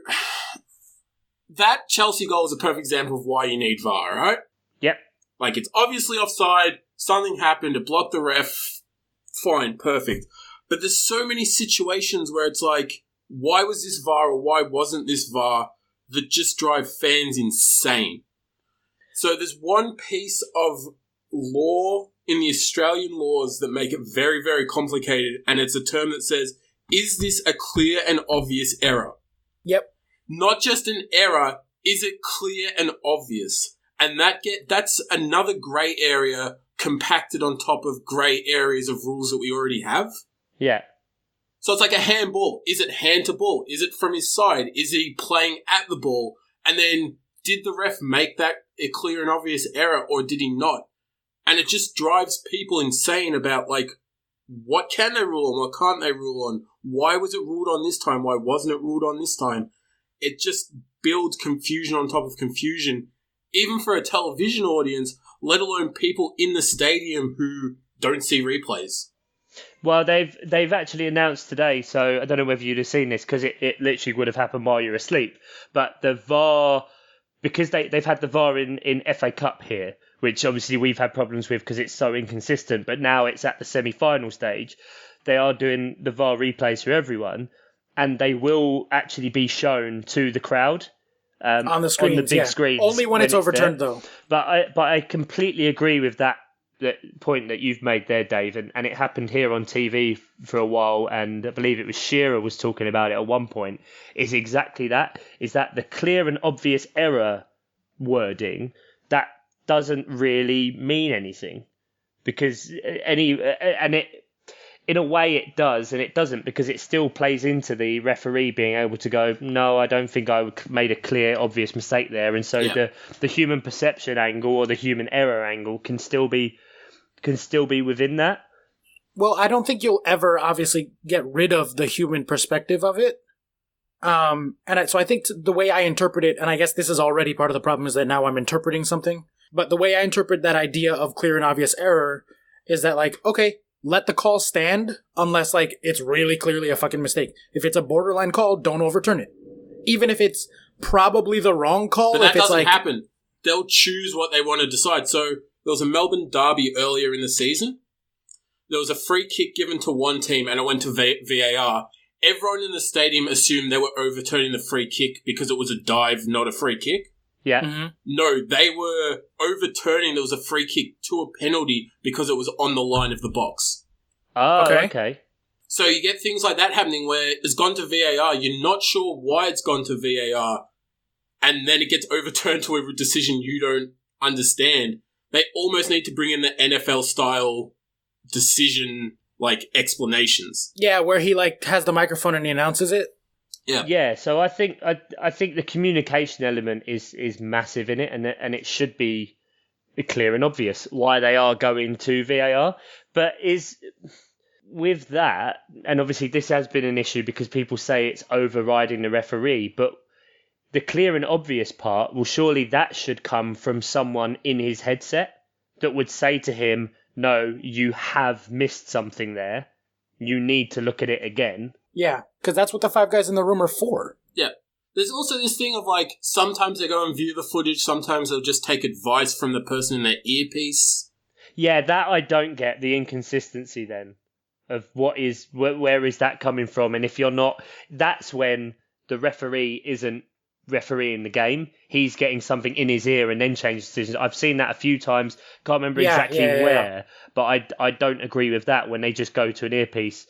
that Chelsea goal is a perfect example of why you need VAR, right? Yep. Like, it's obviously offside, something happened, it blocked the ref, fine, perfect. But there's so many situations where it's like, why was this VAR or why wasn't this VAR, that just drive fans insane. So there's one piece of law in the Australian laws that make it very, very complicated, and it's a term that says, is this a clear and obvious error? Yep. Not just an error, is it clear and obvious? And that's another grey area compacted on top of grey areas of rules that we already have. Yeah. So it's like a handball. Is it hand to ball? Is it from his side? Is he playing at the ball? And then did the ref make that a clear and obvious error or did he not? And it just drives people insane about like, what can they rule on? What can't they rule on? Why was it ruled on this time? Why wasn't it ruled on this time? It just builds confusion on top of confusion, even for a television audience, let alone people in the stadium who don't see replays. Well, they've actually announced today, so I don't know whether you'd have seen this because it literally would have happened while you were asleep. But the VAR, because they've had the VAR in FA Cup here, which obviously we've had problems with because it's so inconsistent, but now it's at the semi-final stage. They are doing the VAR replays for everyone, and they will actually be shown to the crowd on the screens, on the big screens. Only when it's overturned, there. though. But I completely agree with that point that you've made there, Dave, and it happened here on TV for a while, and I believe it was Shearer was talking about it at one point, is exactly that, is that the clear and obvious error wording, that doesn't really mean anything, because in a way it does, and it doesn't, because it still plays into the referee being able to go, no, I don't think I made a clear, obvious mistake there, and so the human perception angle or the human error angle can still be within that. Well, I don't think you'll ever obviously get rid of the human perspective of it. So I think the way I interpret it, and I guess this is already part of the problem, is that now I'm interpreting something. But the way I interpret that idea of clear and obvious error is that, like, okay, let the call stand unless, like, it's really clearly a fucking mistake. If it's a borderline call, don't overturn it. Even if it's probably the wrong call. But that if it's doesn't happen. They'll choose what they want to decide. So there was a Melbourne derby earlier in the season. There was a free kick given to one team and it went to VAR. Everyone in the stadium assumed they were overturning the free kick because it was a dive, not a free kick. Yeah. Mm-hmm. No, they were overturning there was a free kick to a penalty because it was on the line of the box. Oh, okay. So you get things like that happening where it's gone to VAR, you're not sure why it's gone to VAR, and then it gets overturned to a decision you don't understand. They almost need to bring in the NFL-style decision, like, explanations. Yeah, where he, like, has the microphone and he announces it. Yeah. So I think the communication element is massive in it, and it should be clear and obvious why they are going to VAR. But is with that, and obviously this has been an issue because people say it's overriding the referee, but the clear and obvious part, well, surely that should come from someone in his headset that would say to him, no, you have missed something there. You need to look at it again. Yeah, because that's what the five guys in the room are for. Yeah. There's also this thing of, like, sometimes they go and view the footage, sometimes they'll just take advice from the person in their earpiece. Yeah, that I don't get, the inconsistency then of where is that coming from, and if you're not, that's when the referee isn't refereeing the game, he's getting something in his ear and then changes decisions. I've seen that a few times. Can't remember exactly where, but I don't agree with that when they just go to an earpiece,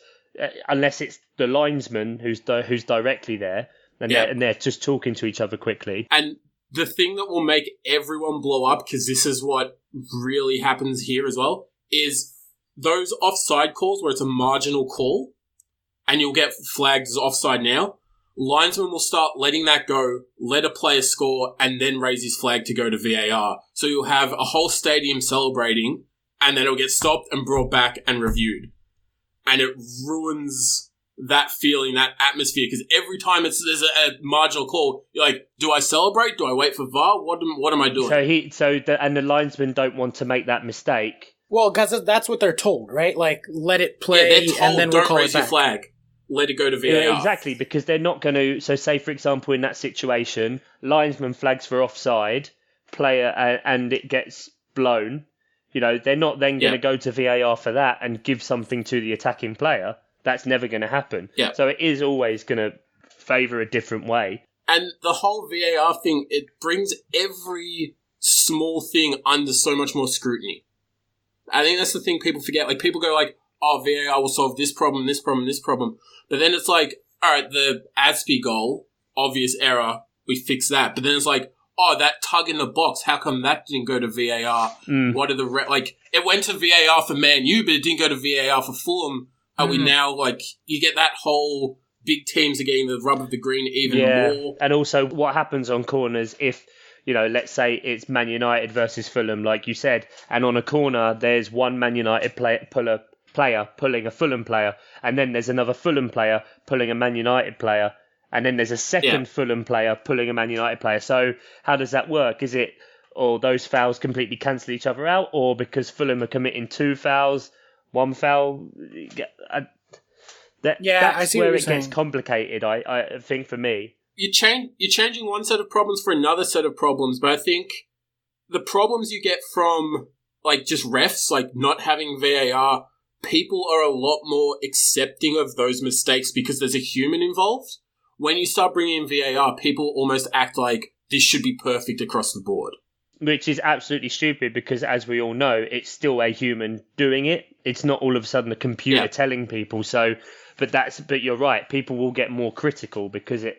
unless it's the linesman who's directly there and they're just talking to each other quickly. And the thing that will make everyone blow up, because this is what really happens here as well, is those offside calls where it's a marginal call and you'll get flagged as offside now. Linesmen will start letting that go, let a player score, and then raise his flag to go to VAR. So you'll have a whole stadium celebrating, and then it'll get stopped and brought back and reviewed. And it ruins that feeling, that atmosphere, because every time there's a marginal call, you're like, do I celebrate? Do I wait for VAR? What am I doing? And the linesmen don't want to make that mistake. Well, because that's what they're told, right? Like, let it play, and then we'll call it back. Don't raise your flag. Let it go to VAR. Yeah, exactly, because they're not going to... So say, for example, in that situation, linesman flags for offside, player, and it gets blown. They're not then going to go to VAR for that and give something to the attacking player. That's never going to happen. Yeah. So it is always going to favour a different way. And the whole VAR thing, it brings every small thing under so much more scrutiny. I think that's the thing people forget. Like, people go like, oh, VAR will solve this problem, this problem, this problem. But then it's like, all right, the Aspie goal, obvious error, we fix that. But then it's like, oh, that tug in the box, how come that didn't go to VAR? What are the... it went to VAR for Man U, but it didn't go to VAR for Fulham. Are we now, you get that whole big teams are getting the rub of the green even more. And also what happens on corners if, let's say it's Man United versus Fulham, like you said, and on a corner there's one Man United player pulling a Fulham player, and then there's another Fulham player pulling a Man United player, and then there's a second Fulham player pulling a Man United player. So how does that work? Is it, or those fouls completely cancel each other out, or because Fulham are committing 2 fouls, 1 foul? That's I see where it gets complicated, I think, for me. You're changing one set of problems for another set of problems, but I think the problems you get from, just refs, not having VAR, people are a lot more accepting of those mistakes because there's a human involved. When you start bringing in VAR, people almost act like this should be perfect across the board. Which is absolutely stupid because, as we all know, it's still a human doing it. It's not all of a sudden a computer telling people. So, but you're right. People will get more critical because it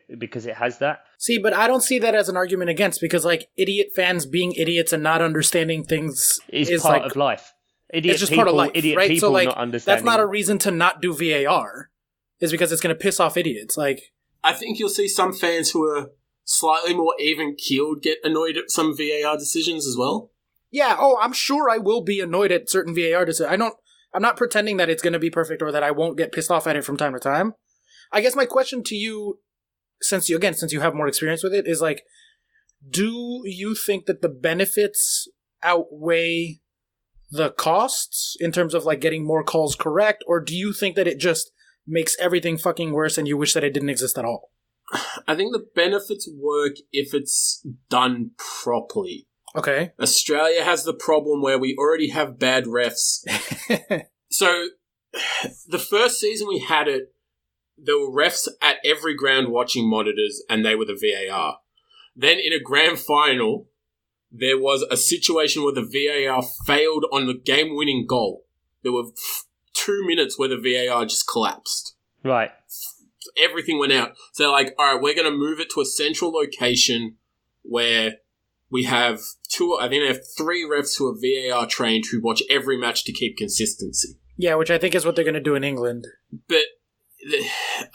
has that. See, but I don't see that as an argument against, because idiot fans being idiots and not understanding things is part of life. It's just part of life, idiot right? People So not understanding. That's not a reason to not do VAR. Is because it's going to piss off idiots. I think you'll see some fans who are slightly more even-keeled get annoyed at some VAR decisions as well. Yeah, I'm sure I will be annoyed at certain VAR decisions. I'm not pretending that it's going to be perfect or that I won't get pissed off at it from time to time. I guess my question to you, since you have more experience with it, is do you think that the benefits outweigh the costs in terms of getting more calls correct, or do you think that it just makes everything fucking worse and you wish that it didn't exist at all? I think the benefits work if it's done properly. Okay. Australia has the problem where we already have bad refs. So, the first season we had it, there were refs at every ground watching monitors, and they were the VAR. Then in a grand final, there was a situation where the VAR failed on the game-winning goal. There were 2 minutes where the VAR just collapsed. Right. Everything went out. So all right, we're going to move it to a central location where we have 3 refs who are VAR trained who watch every match to keep consistency. Yeah, which I think is what they're going to do in England. But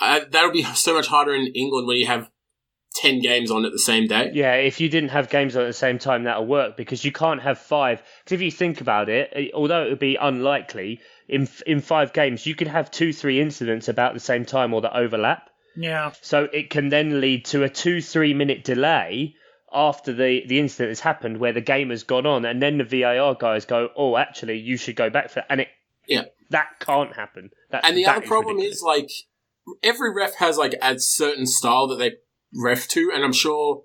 that'll be so much harder in England when you have 10 games on at the same day. Yeah, if you didn't have games on at the same time, that'll work, because you can't have 5. Because if you think about it, although it would be unlikely, in 5 games, you could have 2-3 incidents about the same time or that overlap. Yeah. So it can then lead to a 2-3 minute delay after the incident has happened where the game has gone on, and then the VAR guys go, oh, actually, you should go back for that. And that can't happen. And the other problem is, every ref has, a certain style that they ref to, and I'm sure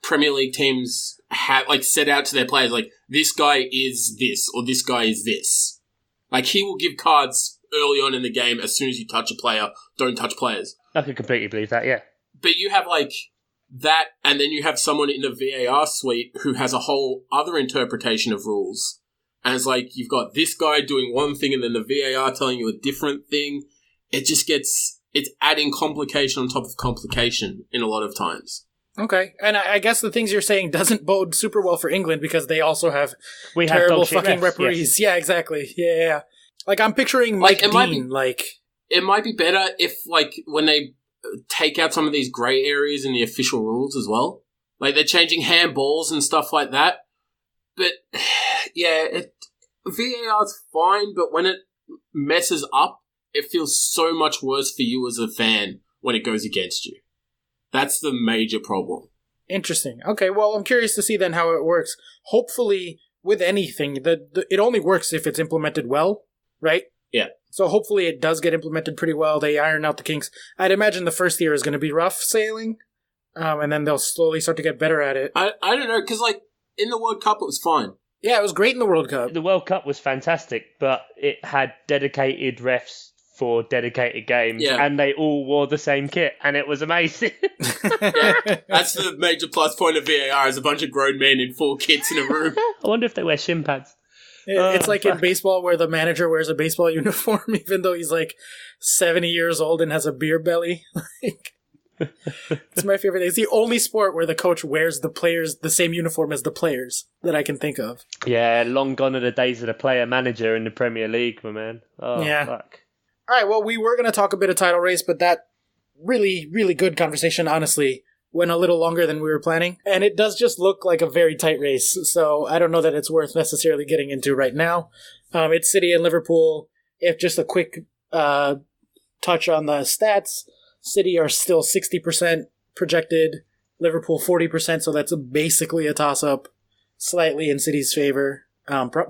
Premier League teams have, set out to their players, this guy is this, or this guy is this. He will give cards early on in the game as soon as you touch a player. Don't touch players. I could completely believe that, yeah. But you have, that, and then you have someone in the VAR suite who has a whole other interpretation of rules. And it's like, you've got this guy doing one thing and then the VAR telling you a different thing. It just it's adding complication on top of complication in a lot of times. Okay, and I guess the things you're saying doesn't bode super well for England because they also have terrible fucking refs, referees. Yes. Yeah, exactly. Yeah. Like, I'm picturing Mike Dean, It might be better if, like, when they take out some of these grey areas in the official rules as well. Like, they're changing handballs and stuff like that. But, yeah, VAR's fine, but when it messes up, it feels so much worse for you as a fan when it goes against you. That's the major problem. Interesting. Okay, well, I'm curious to see then how it works. Hopefully, with anything, it only works if it's implemented well, right? Yeah. So hopefully it does get implemented pretty well. They iron out the kinks. I'd imagine the first year is going to be rough sailing, and then they'll slowly start to get better at it. I don't know, because, like, in the World Cup, it was fine. Yeah, it was great in the World Cup. The World Cup was fantastic, but it had dedicated refs for dedicated games, and they all wore the same kit, and it was amazing. That's the major plus point of VAR, is a bunch of grown men in full kits in a room. I wonder if they wear shin pads. It's like in baseball where the manager wears a baseball uniform even though he's like 70 years old and has a beer belly. It's my favorite thing. It's the only sport where the coach wears the same uniform as the players that I can think of. Yeah, long gone are the days of the player manager in the Premier League, my man. Oh, yeah. Fuck. All right, well, we were going to talk a bit of title race, but that really, really good conversation, honestly, went a little longer than we were planning. And it does just look like a very tight race, so I don't know that it's worth necessarily getting into right now. It's City and Liverpool. If just a quick touch on the stats, City are still 60% projected, Liverpool 40%, so that's basically a toss-up, slightly in City's favor,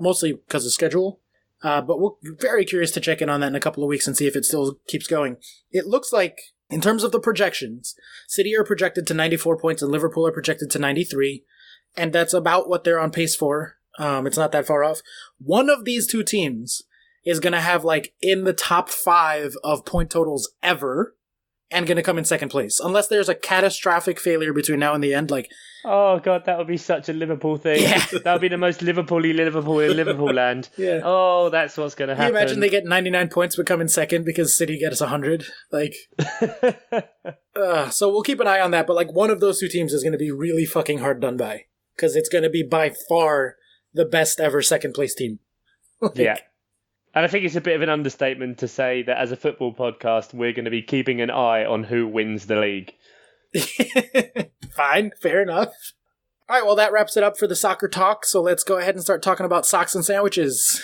mostly because of schedule. But we're very curious to check in on that in a couple of weeks and see if it still keeps going. It looks like, in terms of the projections, City are projected to 94 points and Liverpool are projected to 93, and that's about what they're on pace for. It's not that far off. One of these two teams is going to have, like, in the top 5 of point totals ever, and going to come in second place. Unless there's a catastrophic failure between now and the end, like... Oh, God, that would be such a Liverpool thing. Yeah. That would be the most Liverpool-y Liverpool in Liverpool land. Yeah. Oh, that's what's going to happen. Can you imagine they get 99 points but come in second because City gets 100? Like... so we'll keep an eye on that, but, like, one of those two teams is going to be really fucking hard done by. Because it's going to be by far the best ever second-place team. Like, yeah. And I think it's a bit of an understatement to say that as a football podcast, we're going to be keeping an eye on who wins the league. Fine, fair enough. All right, well, that wraps it up for the soccer talk, so let's go ahead and start talking about socks and sandwiches.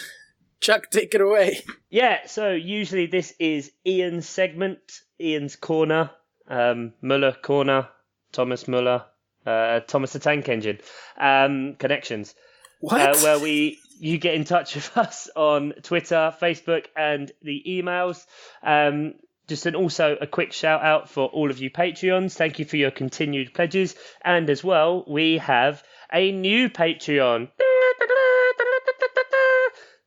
Chuck, take it away. Yeah, so usually this is Ian's segment, Ian's corner, Muller corner, Thomas Muller, Thomas the Tank Engine, connections. What? Where you get in touch with us on Twitter, Facebook, and the emails. And also a quick shout out for all of you Patreons. Thank you for your continued pledges. And as well, we have a new Patreon.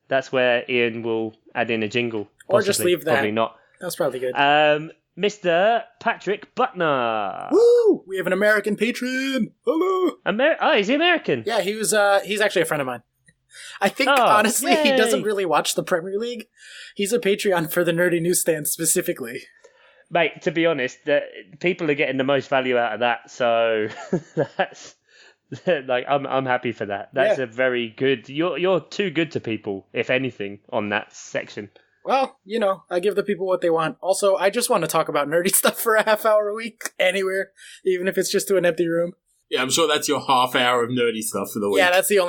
That's where Ian will add in a jingle. Possibly. Or just leave that. Probably not. That's probably good. Mr. Patrick Butner. Woo! We have an American patron. Hello. Is he American? Yeah, he's actually a friend of mine. I think, honestly, he doesn't really watch the Premier League. He's a Patreon for the Nerdy Newsstand specifically. Mate, to be honest, people are getting the most value out of that, so that's... Like, I'm happy for that. That's a very good... You're too good to people, if anything, on that section. Well, you know, I give the people what they want. Also, I just want to talk about nerdy stuff for a half hour a week, anywhere, even if it's just to an empty room. Yeah, I'm sure that's your half hour of nerdy stuff for the week. Yeah, that's the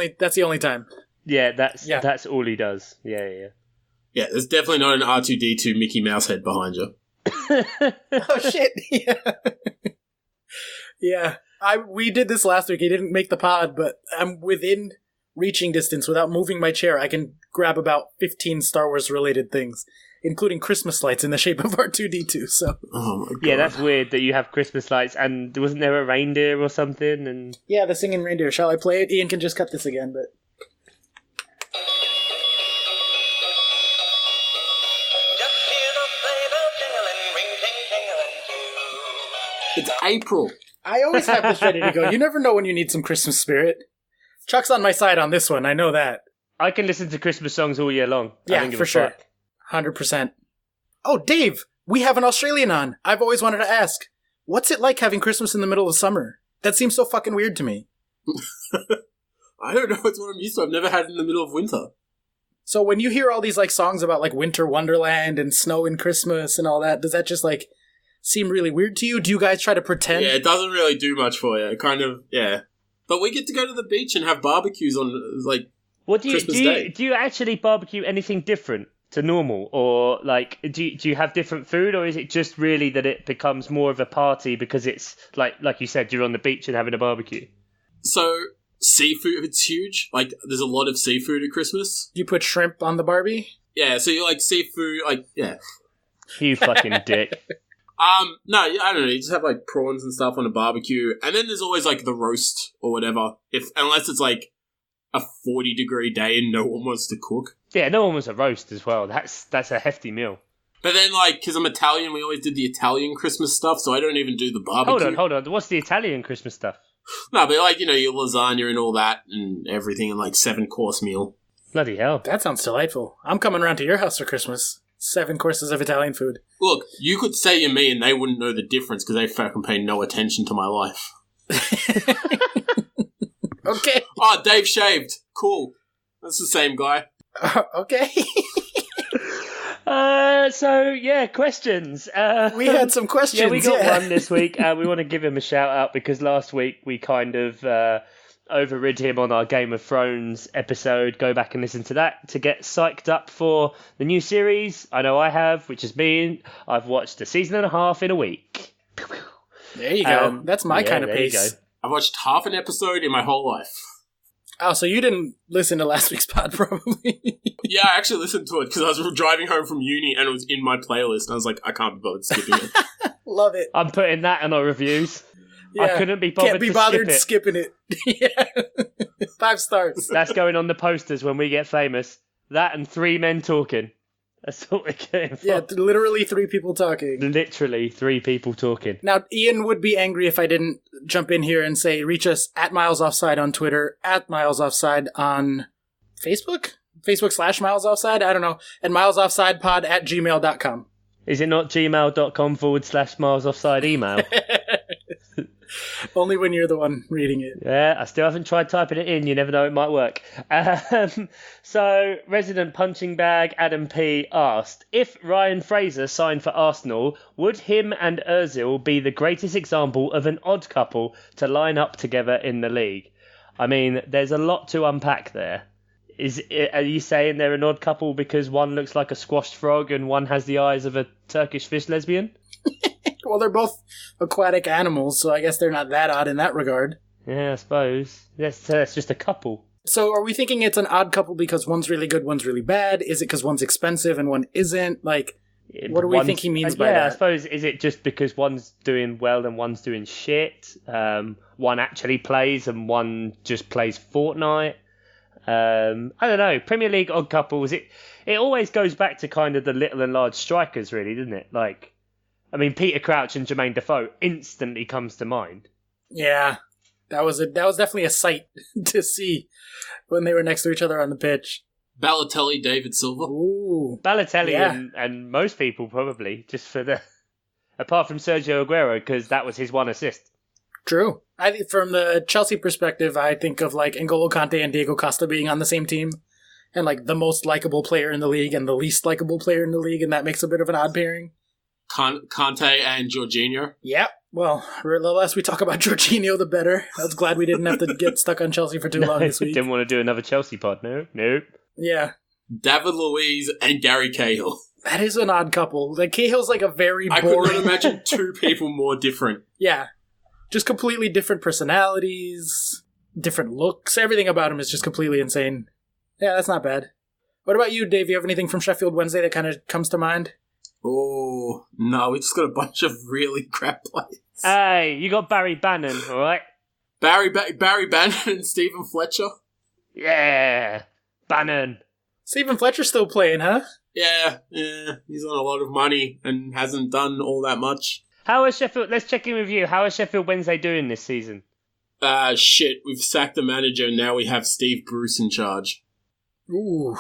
only time. Yeah, that's all he does. Yeah. Yeah, there's definitely not an R2-D2 Mickey Mouse head behind you. Oh, shit. Yeah. We did this last week. He didn't make the pod, but I'm within reaching distance without moving my chair. I can grab about 15 Star Wars related things, including Christmas lights in the shape of R2-D2. So, oh my God. Yeah, that's weird that you have Christmas lights. And wasn't there a reindeer or something? And yeah, the singing reindeer. Shall I play it? Ian can just cut this again, but. It's April. I always have this ready to go. You never know when you need some Christmas spirit. Chuck's on my side on this one. I know that. I can listen to Christmas songs all year long. Yeah, for sure. 100%. Oh, Dave, we have an Australian on. I've always wanted to ask, what's it like having Christmas in the middle of summer? That seems so fucking weird to me. I don't know. It's what I'm used to. I've never had it in the middle of winter. So when you hear all these like songs about like winter wonderland and snow and Christmas and all that, does that just like seem really weird to you? Do you guys try to pretend? Yeah, it doesn't really do much for you. Kind of, yeah. But we get to go to the beach and have barbecues on like Christmas Day. Do you actually barbecue anything different to normal, or like do you have different food, or is it just really that it becomes more of a party because it's like you said, you're on the beach and having a barbecue? So seafood, it's huge. Like there's a lot of seafood at Christmas. Do you put shrimp on the Barbie? Yeah, so you like seafood, like yeah. You fucking dick. No, I don't know. You just have like prawns and stuff on a barbecue, and then there's always like the roast or whatever. Unless it's like a 40-degree day and no one wants to cook. Yeah, no one wants a roast as well. That's a hefty meal. But then, like, because I'm Italian, we always did the Italian Christmas stuff, so I don't even do the barbecue. Hold on. What's the Italian Christmas stuff? No, but like, you know, your lasagna and all that and everything, and like 7-course meal. Bloody hell. That sounds delightful. I'm coming around to your house for Christmas. 7 courses of Italian food. Look, you could say you're me and they wouldn't know the difference because they fucking pay no attention to my life. Okay. Oh, Dave shaved. Cool. That's the same guy. Okay. Questions. We had some questions. Yeah, we got one this week. We want to give him a shout out because last week we kind of overrid him on our Game of Thrones episode. Go back and listen to that to get psyched up for the new series. I know I have, which has been, I've watched a season and a half in a week. There you go. That's my kind of pace. I've watched half an episode in my whole life. Oh, so you didn't listen to last week's pod, probably. Yeah, I actually listened to it because I was driving home from uni and it was in my playlist. And I was like, I can't be bothered skipping it. Love it. I'm putting that in our reviews. Yeah, I couldn't be bothered. Can't be bothered to skip skipping it. Yeah. 5 stars. That's going on the posters when we get famous. That and 3 men talking. That's what we're getting for. Yeah, literally 3 people talking. Literally 3 people talking. Now, Ian would be angry if I didn't jump in here and say, reach us at Miles Offside on Twitter, at Miles Offside on Facebook? Facebook/Miles Offside? I don't know. And milesoffsidepod@gmail.com. Is it not gmail.com/Miles Offside email? Only when you're the one reading it. Yeah, I still haven't tried typing it in. You never know, it might work. So, resident punching bag Adam P asked, if Ryan Fraser signed for Arsenal, would him and Ozil be the greatest example of an odd couple to line up together in the league? I mean, there's a lot to unpack there. Are you saying they're an odd couple because one looks like a squashed frog and one has the eyes of a Turkish fish lesbian? Well, they're both aquatic animals, so I guess they're not that odd in that regard. Yeah, I suppose. That's just a couple. So are we thinking it's an odd couple because one's really good, one's really bad? Is it because one's expensive and one isn't? Like, what do we think he means by that? Yeah, I suppose, is it just because one's doing well and one's doing shit? One actually plays and one just plays Fortnite? I don't know. Premier League odd couples, it always goes back to kind of the little and large strikers, really, doesn't it? Like, I mean, Peter Crouch and Jermaine Defoe instantly comes to mind. Yeah, that was definitely a sight to see when they were next to each other on the pitch. Balotelli, David Silva. Ooh, Balotelli yeah. and most people probably, just for the... Apart from Sergio Aguero, because that was his one assist. True. I think from the Chelsea perspective, I think of like N'Golo Kante and Diego Costa being on the same team. And like the most likable player in the league and the least likable player in the league, and that makes a bit of an odd pairing. Kante and Jorginho. Yeah. Well, the less we talk about Jorginho, the better. I was glad we didn't have to get stuck on Chelsea for too long this week. Didn't want to do another Chelsea pod, no? Nope. Yeah. David Luiz and Gary Cahill. That is an odd couple. Like, Cahill's like a very boring... I could not imagine 2 people more different. Yeah. Just completely different personalities, different looks. Everything about him is just completely insane. Yeah, that's not bad. What about you, Dave? You have anything from Sheffield Wednesday that kind of comes to mind? Oh, no, we just got a bunch of really crap players. Hey, you got Barry Bannon, all right? Barry Bannon and Stephen Fletcher. Yeah, Bannon. Stephen Fletcher's still playing, huh? Yeah, he's on a lot of money and hasn't done all that much. How is Sheffield? Let's check in with you. How is Sheffield Wednesday doing this season? Shit. We've sacked the manager. Now we have Steve Bruce in charge. Ooh.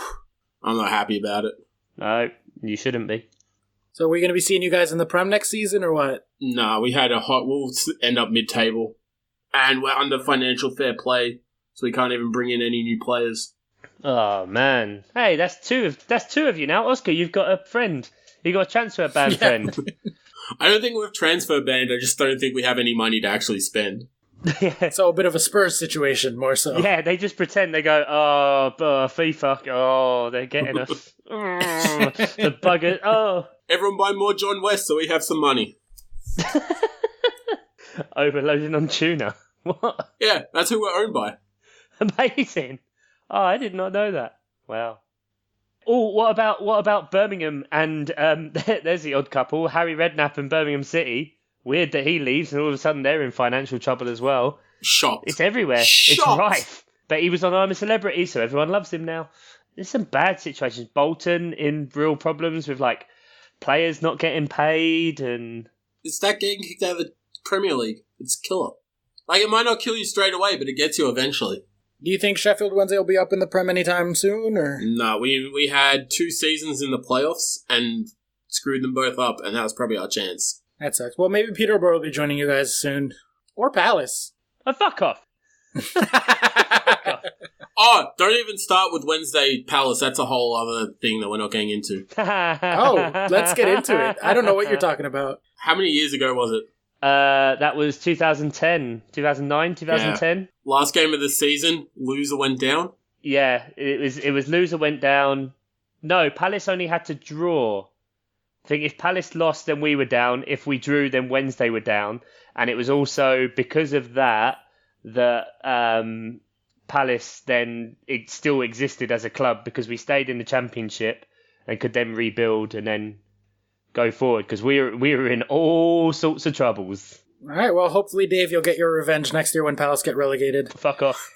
I'm not happy about it. No, you shouldn't be. So are we going to be seeing you guys in the Prem next season, or what? Nah, we'll end up mid-table. And we're under financial fair play, so we can't even bring in any new players. Oh, man. Hey, that's two of you now. Oscar, you've got a friend. You got a transfer ban friend. I don't think we're transfer banned. I just don't think we have any money to actually spend. Yeah. So a bit of a Spurs situation, more so. Yeah, they just pretend. They go, oh, FIFA. Oh, they're getting us. The buggers. Oh. Everyone buy more John West so we have some money. Overloading on tuna. What? Yeah, that's who we're owned by. Amazing. Oh, I did not know that. Wow. Oh, what about Birmingham and there's the odd couple, Harry Redknapp and Birmingham City. Weird that he leaves and all of a sudden they're in financial trouble as well. Shocked. It's everywhere. Shocked. It's rife. But he was on I'm a Celebrity, so everyone loves him now. There's some bad situations. Bolton in real problems with like players not getting paid and It's that getting kicked out of the Premier League. It's killer. Like, it might not kill you straight away, but it gets you eventually. Do you think Sheffield Wednesday will be up in the Prem anytime soon, or? No, we had 2 seasons in the playoffs and screwed them both up, and that was probably our chance. That sucks. Well, maybe Peterborough will be joining you guys soon. Or Palace. oh, fuck off. Oh, don't even start with Wednesday Palace. That's a whole other thing that we're not getting into. Oh, let's get into it. I don't know what you're talking about. How many years ago was it? That was 2010, 2009, 2010. Yeah. Last game of the season, loser went down. Yeah, it was loser went down. No, Palace only had to draw. I think if Palace lost, then we were down. If we drew, then Wednesday were down. And it was also because of that Palace then it still existed as a club because we stayed in the Championship and could then rebuild and then go forward because we were in all sorts of troubles. All right, well, hopefully, Dave, you'll get your revenge next year when Palace get relegated. Fuck off.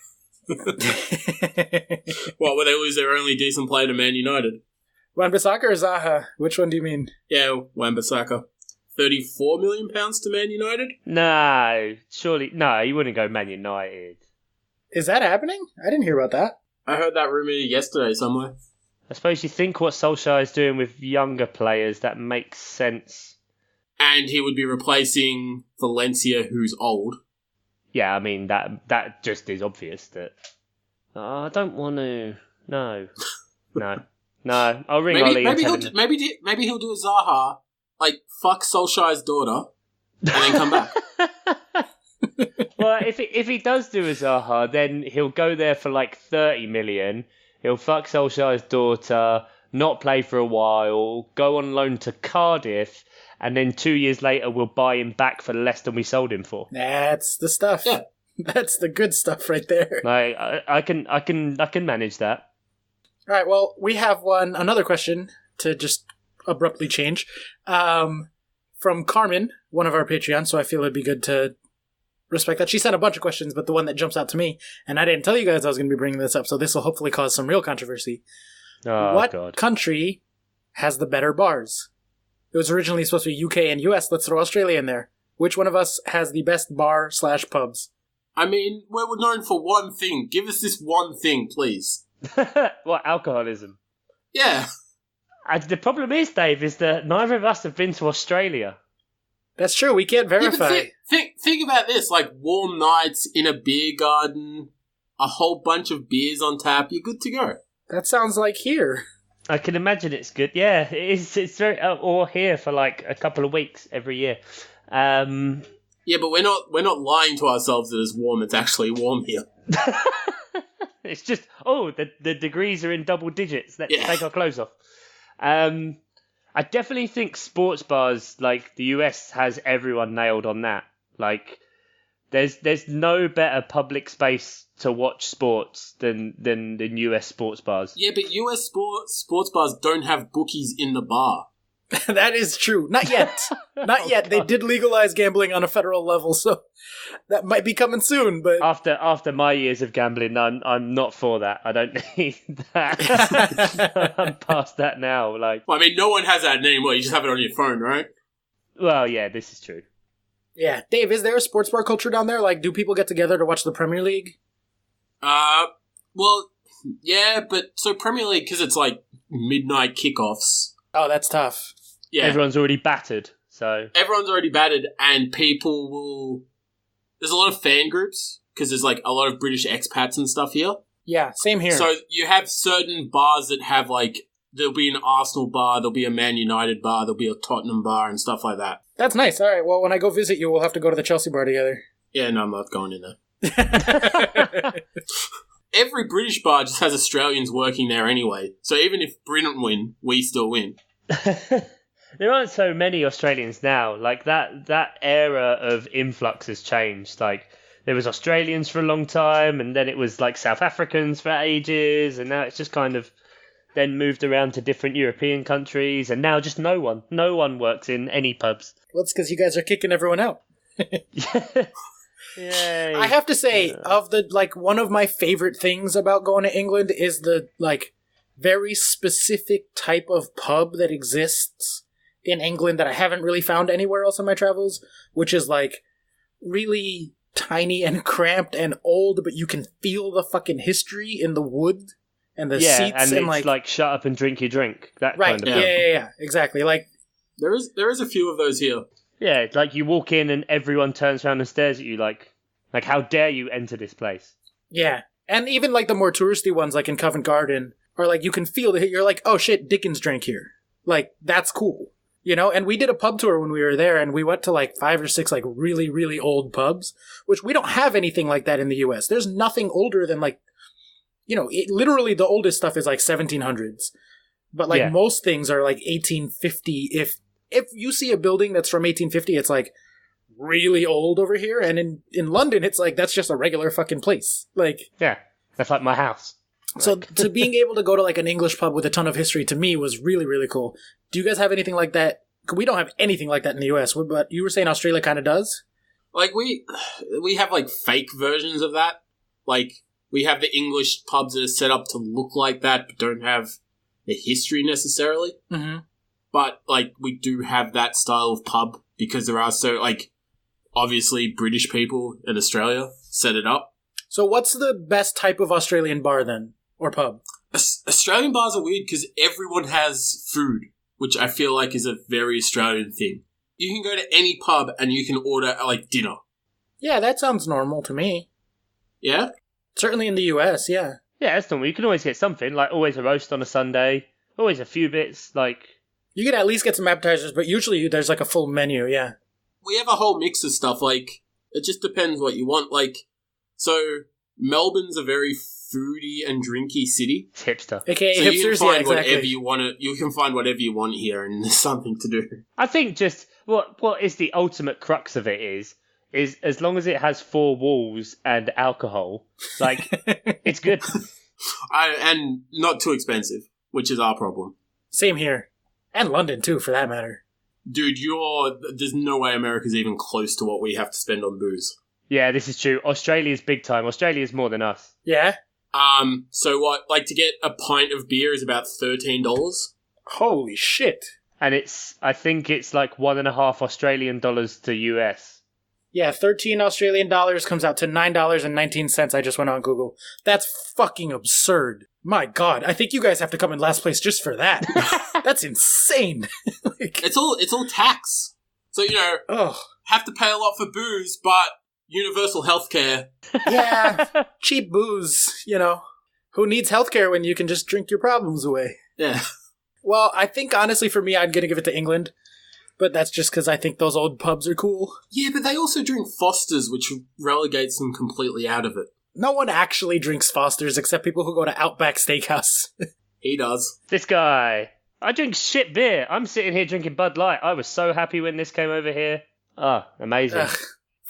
What, will they lose their only decent player to Man United? Wan-Bissaka or Zaha? Which one do you mean? Yeah, Wan-Bissaka. £34 million to Man United? No, surely, no, you wouldn't go Man United. Is that happening? I didn't hear about that. I heard that rumour yesterday somewhere. I suppose you think what Solskjaer is doing with younger players, that makes sense. And he would be replacing Valencia, who's old. Yeah, I mean, that just is obvious that... Oh, I don't want to... No. No. I'll ring Ollie and tell him... Maybe he'll do a Zaha, like, fuck Solskjaer's daughter, and then come back. Well, if he does do a Zaha, then he'll go there for like 30 million. He'll fuck Solskjaer's daughter, not play for a while, go on loan to Cardiff, and then 2 years later we'll buy him back for less than we sold him for. That's the stuff. Yeah. That's the good stuff right there. Like I can manage that. All right, well, we have another question to just abruptly change. From Carmen, one of our Patreons, so I feel it'd be good to respect that. She sent a bunch of questions, but the one that jumps out to me, and I didn't tell you guys I was going to be bringing this up, so this will hopefully cause some real controversy. Oh, what God. country has the better bars? It was originally supposed to be UK and US. Let's throw Australia in there. Which one of us has the best bar/pubs? I mean, we're known for one thing. Give us this one thing, please. What, alcoholism? Yeah. The problem is, Dave, is that neither of us have been to Australia. That's true. We can't verify. Yeah, think about this. Like, warm nights in a beer garden, a whole bunch of beers on tap. You're good to go. That sounds like here. I can imagine it's good. Yeah, it is. It's very... or here for like a couple of weeks every year. Yeah, but we're not lying to ourselves that it's warm. It's actually warm here. It's just, the degrees are in double digits. Let's take our clothes off. I definitely think sports bars, like the US, has everyone nailed on that. Like, there's no better public space to watch sports than US sports bars. Yeah, but US sports bars don't have bookies in the bar. That is true. Not yet. Not yet. They did legalize gambling on a federal level, so that might be coming soon. But after my years of gambling, I'm not for that. I don't need that. I'm past that now. Like, well, I mean, no one has that name. Well, you just have it on your phone, right? Well, yeah, this is true. Yeah. Dave, is there a sports bar culture down there? Like, do people get together to watch the Premier League? Well, yeah, but so Premier League, because it's like midnight kickoffs. Oh, that's tough. Yeah. Everyone's already battered, so... Everyone's already battered, and people will... There's a lot of fan groups, because there's like a lot of British expats and stuff here. Yeah, same here. So you have certain bars that have like... There'll be an Arsenal bar, there'll be a Man United bar, there'll be a Tottenham bar and stuff like that. That's nice. All right, well, when I go visit you, we'll have to go to the Chelsea bar together. Yeah, no, I'm not going in there. Every British bar just has Australians working there anyway. So even if Britain win, we still win. There aren't so many Australians now. Like, that era of influx has changed. Like, there was Australians for a long time, and then it was, like, South Africans for ages, and now it's just kind of then moved around to different European countries, and now just no one. No one works in any pubs. Well, it's because you guys are kicking everyone out. Yay. I have to say, of the, like, one of my favorite things about going to England is the, like, very specific type of pub that exists in England that I haven't really found anywhere else in my travels, which is, like, really tiny and cramped and old, but you can feel the fucking history in the wood and the seats. And and it's like, shut up and drink your drink. That right, kind of yeah, exactly. Like, there is a few of those here. Yeah, like you walk in and everyone turns around and stares at you like how dare you enter this place? Yeah. And even like the more touristy ones, like in Covent Garden, are like you can feel that you're like, oh shit, Dickens drank here. Like, that's cool. You know? And we did a pub tour when we were there, and we went to like 5 or 6 like really, really old pubs, which we don't have anything like that in the US. There's nothing older than like, you know, literally the oldest stuff is like 1700s. But like most things are like 1850. If you see a building that's from 1850, it's like really old over here. And in London, it's like, that's just a regular fucking place. Like, yeah, that's like my house. So to being able to go to like an English pub with a ton of history to me was really, really cool. Do you guys have anything like that? We don't have anything like that in the US, but you were saying Australia kind of does? Like we have like fake versions of that. Like we have the English pubs that are set up to look like that, but don't have the history necessarily. Mm-hmm. But like we do have that style of pub because there are so like obviously British people in Australia set it up. So what's the best type of Australian bar then? Or pub? Australian bars are weird because everyone has food, which I feel like is a very Australian thing. You can go to any pub and you can order like dinner. Yeah, that sounds normal to me. Yeah? Certainly in the US, yeah. Yeah, that's normal. You can always get something, like always a roast on a Sunday, always a few bits, like... You can at least get some appetizers, but usually there's like a full menu, yeah. We have a whole mix of stuff, like, it just depends what you want. Like, so Melbourne's a very foodie and drinky city. It's hipster. AKA so hipsters, you can find exactly. whatever you want. You can find whatever you want here, and there's something to do. I think just what is the ultimate crux of it is as long as it has 4 walls and alcohol, like it's good. And not too expensive, which is our problem. Same here. And London, too, for that matter. Dude, there's no way America's even close to what we have to spend on booze. Yeah, this is true. Australia's big time. Australia's more than us. Yeah? So what, like to get a pint of beer is about $13. Holy shit. And I think it's like $1.50 Australian dollars to US. Yeah, 13 Australian dollars comes out to $9.19. I just went on Google. That's fucking absurd. My God, I think you guys have to come in last place just for that. That's insane. Like, it's all tax. So, have to pay a lot for booze, but universal healthcare. Yeah, cheap booze, Who needs healthcare when you can just drink your problems away? Yeah. Well, I think honestly for me, I'm going to give it to England. But that's just because I think those old pubs are cool. Yeah, but they also drink Foster's, which relegates them completely out of it. No one actually drinks Foster's except people who go to Outback Steakhouse. He does. This guy. I drink shit beer. I'm sitting here drinking Bud Light. I was so happy when this came over here. Amazing. Ugh.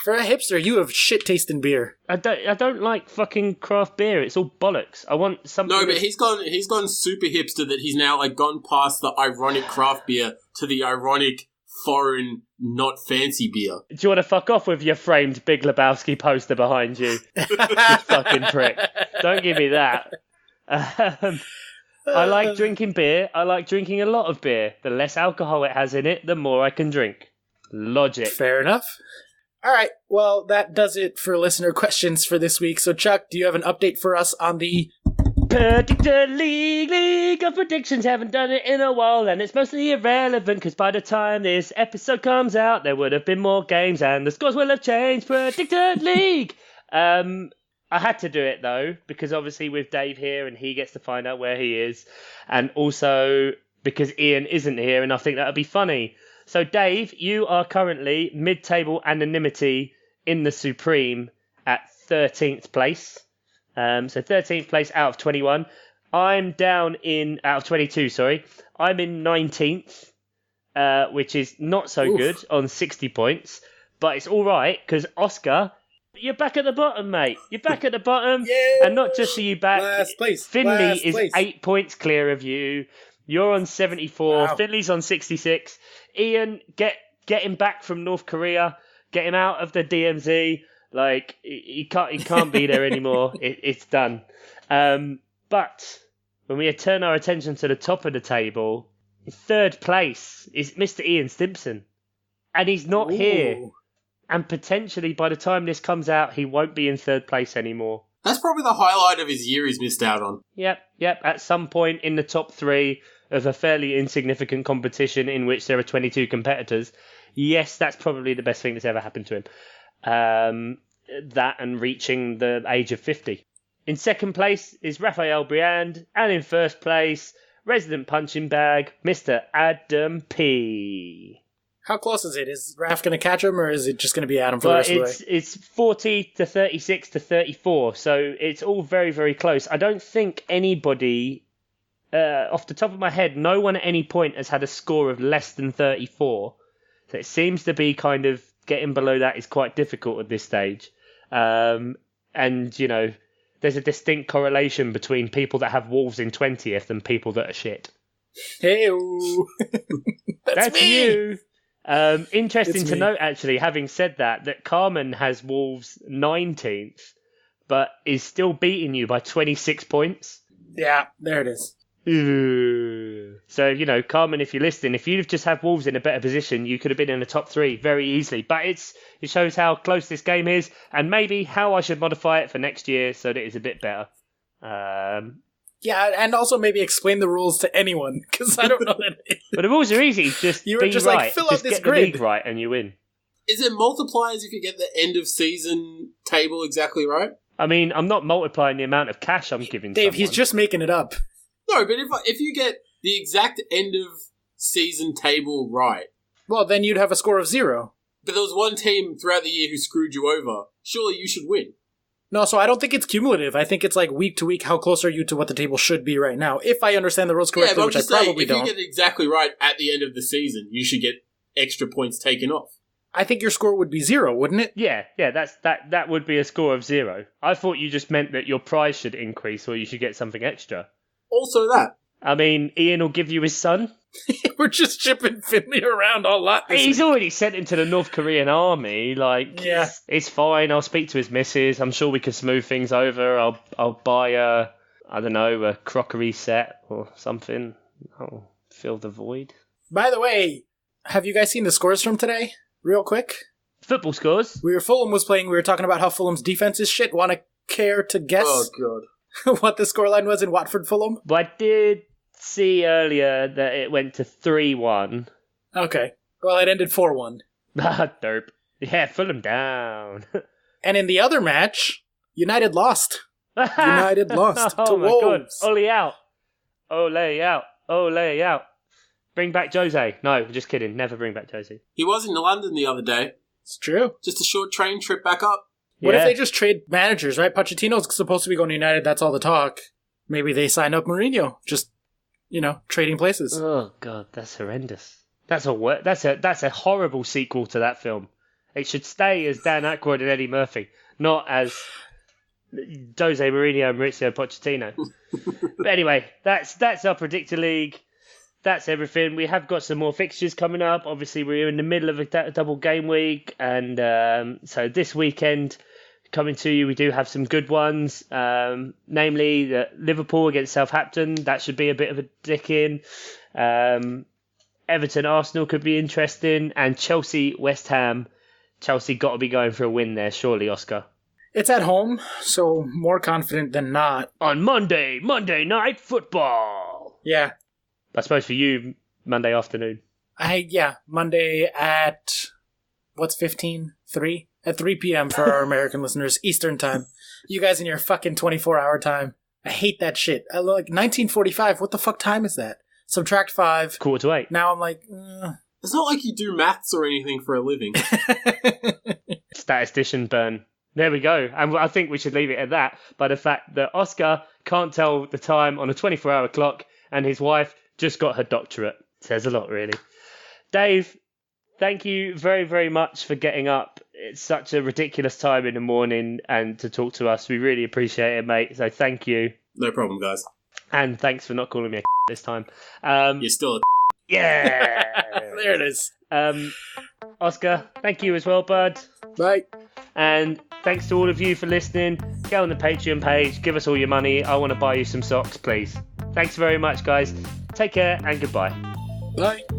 For a hipster, you have shit-tasting beer. I don't like fucking craft beer. It's all bollocks. I want something... No, but he's gone super hipster that he's now like gone past the ironic craft beer to the ironic foreign, not fancy beer. Do you want to fuck off with your framed Big Lebowski poster behind you? You fucking prick. Don't give me that. I like drinking beer. I like drinking a lot of beer. The less alcohol it has in it, the more I can drink. Logic. Fair enough. All right. Well, that does it for listener questions for this week. So, Chuck, do you have an update for us on the Predictor League of Predictions? Haven't done it in a while, and it's mostly irrelevant because by the time this episode comes out, there would have been more games and the scores will have changed. Predictor League. I had to do it though because obviously with Dave here and he gets to find out where he is, and also because Ian isn't here, and I think that would be funny. So, Dave, you are currently mid-table anonymity in the Supreme at 13th place. So 13th place out of 21. I'm down in, out of 22, sorry. I'm in 19th, which is not so good on 60 points. But it's all right, because Oscar, you're back at the bottom, mate. You're back at the bottom. Yeah. And not just are you back. Last place. Finley Last is place. 8 points clear of you. You're on 74. Wow. Finley's on 66. Ian, get him back from North Korea. Get him out of the DMZ. Like, he can't be there anymore. It's done. But when we turn our attention to the top of the table, in third place is Mr. Ian Stimpson. And he's not here. And potentially, by the time this comes out, he won't be in third place anymore. That's probably the highlight of his year he's missed out on. Yep. At some point in the top three of a fairly insignificant competition in which there are 22 competitors, yes, that's probably the best thing that's ever happened to him. That and reaching the age of 50. In second place is Raphael Briand, and in first place, resident punching bag, Mr. Adam P. How close is it? Is Raph going to catch him, or is it just going to be Adam for the rest of the way? It's 40 to 36 to 34, so it's all very, very close. I don't think anybody, off the top of my head, no one at any point has had a score of less than 34. So it seems to be kind of getting below that is quite difficult at this stage. And, you know, there's a distinct correlation between people that have Wolves in 20th and people that are shit. Hey-o. That's me. You. Interesting to note, actually, having said that Carmen has Wolves 19th, but is still beating you by 26 points. Yeah, there it is. So, you know, Carmen, if you're listening, if you'd just had Wolves in a better position, you could have been in the top three very easily. But it shows how close this game is, and maybe how I should modify it for next year so that it's a bit better. Yeah, and also maybe explain the rules to anyone, because I don't know that. But the rules are easy. Just you were be just right. like, fill just out this get grid. the league right, and you win. Is it multipliers if you get the end of season table exactly right? I mean, I'm not multiplying the amount of cash I'm giving Dave, someone. he's just making it up. No, but if you get the exact end of season table right, Well, then you'd have a score of 0. but there was one team throughout the year who screwed you over, surely you should win. No, so I don't think it's cumulative. I think it's like week to week, how close are you to what the table should be right now? If I understand the rules correctly, but I'm which I just saying, probably if don't. you get it exactly right at the end of the season, you should get extra points taken off. I think your score would be 0, wouldn't it? Yeah, that would be a score of 0. I thought you just meant that your prize should increase or you should get something extra. Also that. I mean, Ian will give you his son. We're just shipping Finley around a lot. He's already sent him to the North Korean army. Like, Yeah. it's fine. I'll speak to his missus. I'm sure we can smooth things over. I'll buy a crockery set or something. I'll fill the void. By the way, have you guys seen the scores from today? Real quick. Football scores. Fulham was playing. We were talking about how Fulham's defense is shit. Want to care to guess Oh, God. what the scoreline was in Watford Fulham? But I did see earlier that it went to 3-1. Okay. Well, it ended 4-1. Derp. Yeah, Fulham down. And in the other match, United lost. United lost to my Wolves. God. Ole out. Ole out. Ole out. Bring back Jose. No, just kidding. Never bring back Jose. He was in London the other day. It's true. Just a short train trip back up. What Yeah. if they just trade managers, right? Pochettino's supposed to be going to United. That's all the talk. Maybe they sign up Mourinho. Just, trading places. Oh God, that's horrendous. That's a horrible sequel to that film. It should stay as Dan Aykroyd and Eddie Murphy, not as Jose Mourinho and Maurizio Pochettino. But anyway, that's our predictor league. That's everything. We have got some more fixtures coming up. Obviously, we're in the middle of a double game week, and so this weekend coming to you, we do have some good ones. Namely, the Liverpool against Southampton. That should be a bit of a dick in. Everton Arsenal could be interesting, and Chelsea West Ham. Chelsea got to be going for a win there, surely, Oscar. It's at home, so more confident than not. On Monday Night Football. Yeah. I suppose for you, Monday afternoon. Monday at, what's 15? 3? At 3 p.m. for our American listeners, Eastern time. You guys in your fucking 24-hour time. I hate that shit. I like 1945. What the fuck time is that? Subtract 5. 7:45. Now I'm like, It's not like you do maths or anything for a living. Statistician burn. There we go. And I think we should leave it at that by the fact that Oscar can't tell the time on a 24-hour clock and his wife just got her doctorate. Says a lot, really. Dave, thank you very, very much for getting up. It's such a ridiculous time in the morning and to talk to us. We really appreciate it, mate. So thank you. No problem, guys. And thanks for not calling me a this time. You're still a Yeah. there it is. Oscar, thank you as well, bud. Bye. And thanks to all of you for listening. Go on the Patreon page. Give us all your money. I want to buy you some socks, please. Thanks very much, guys. Take care and goodbye. Bye.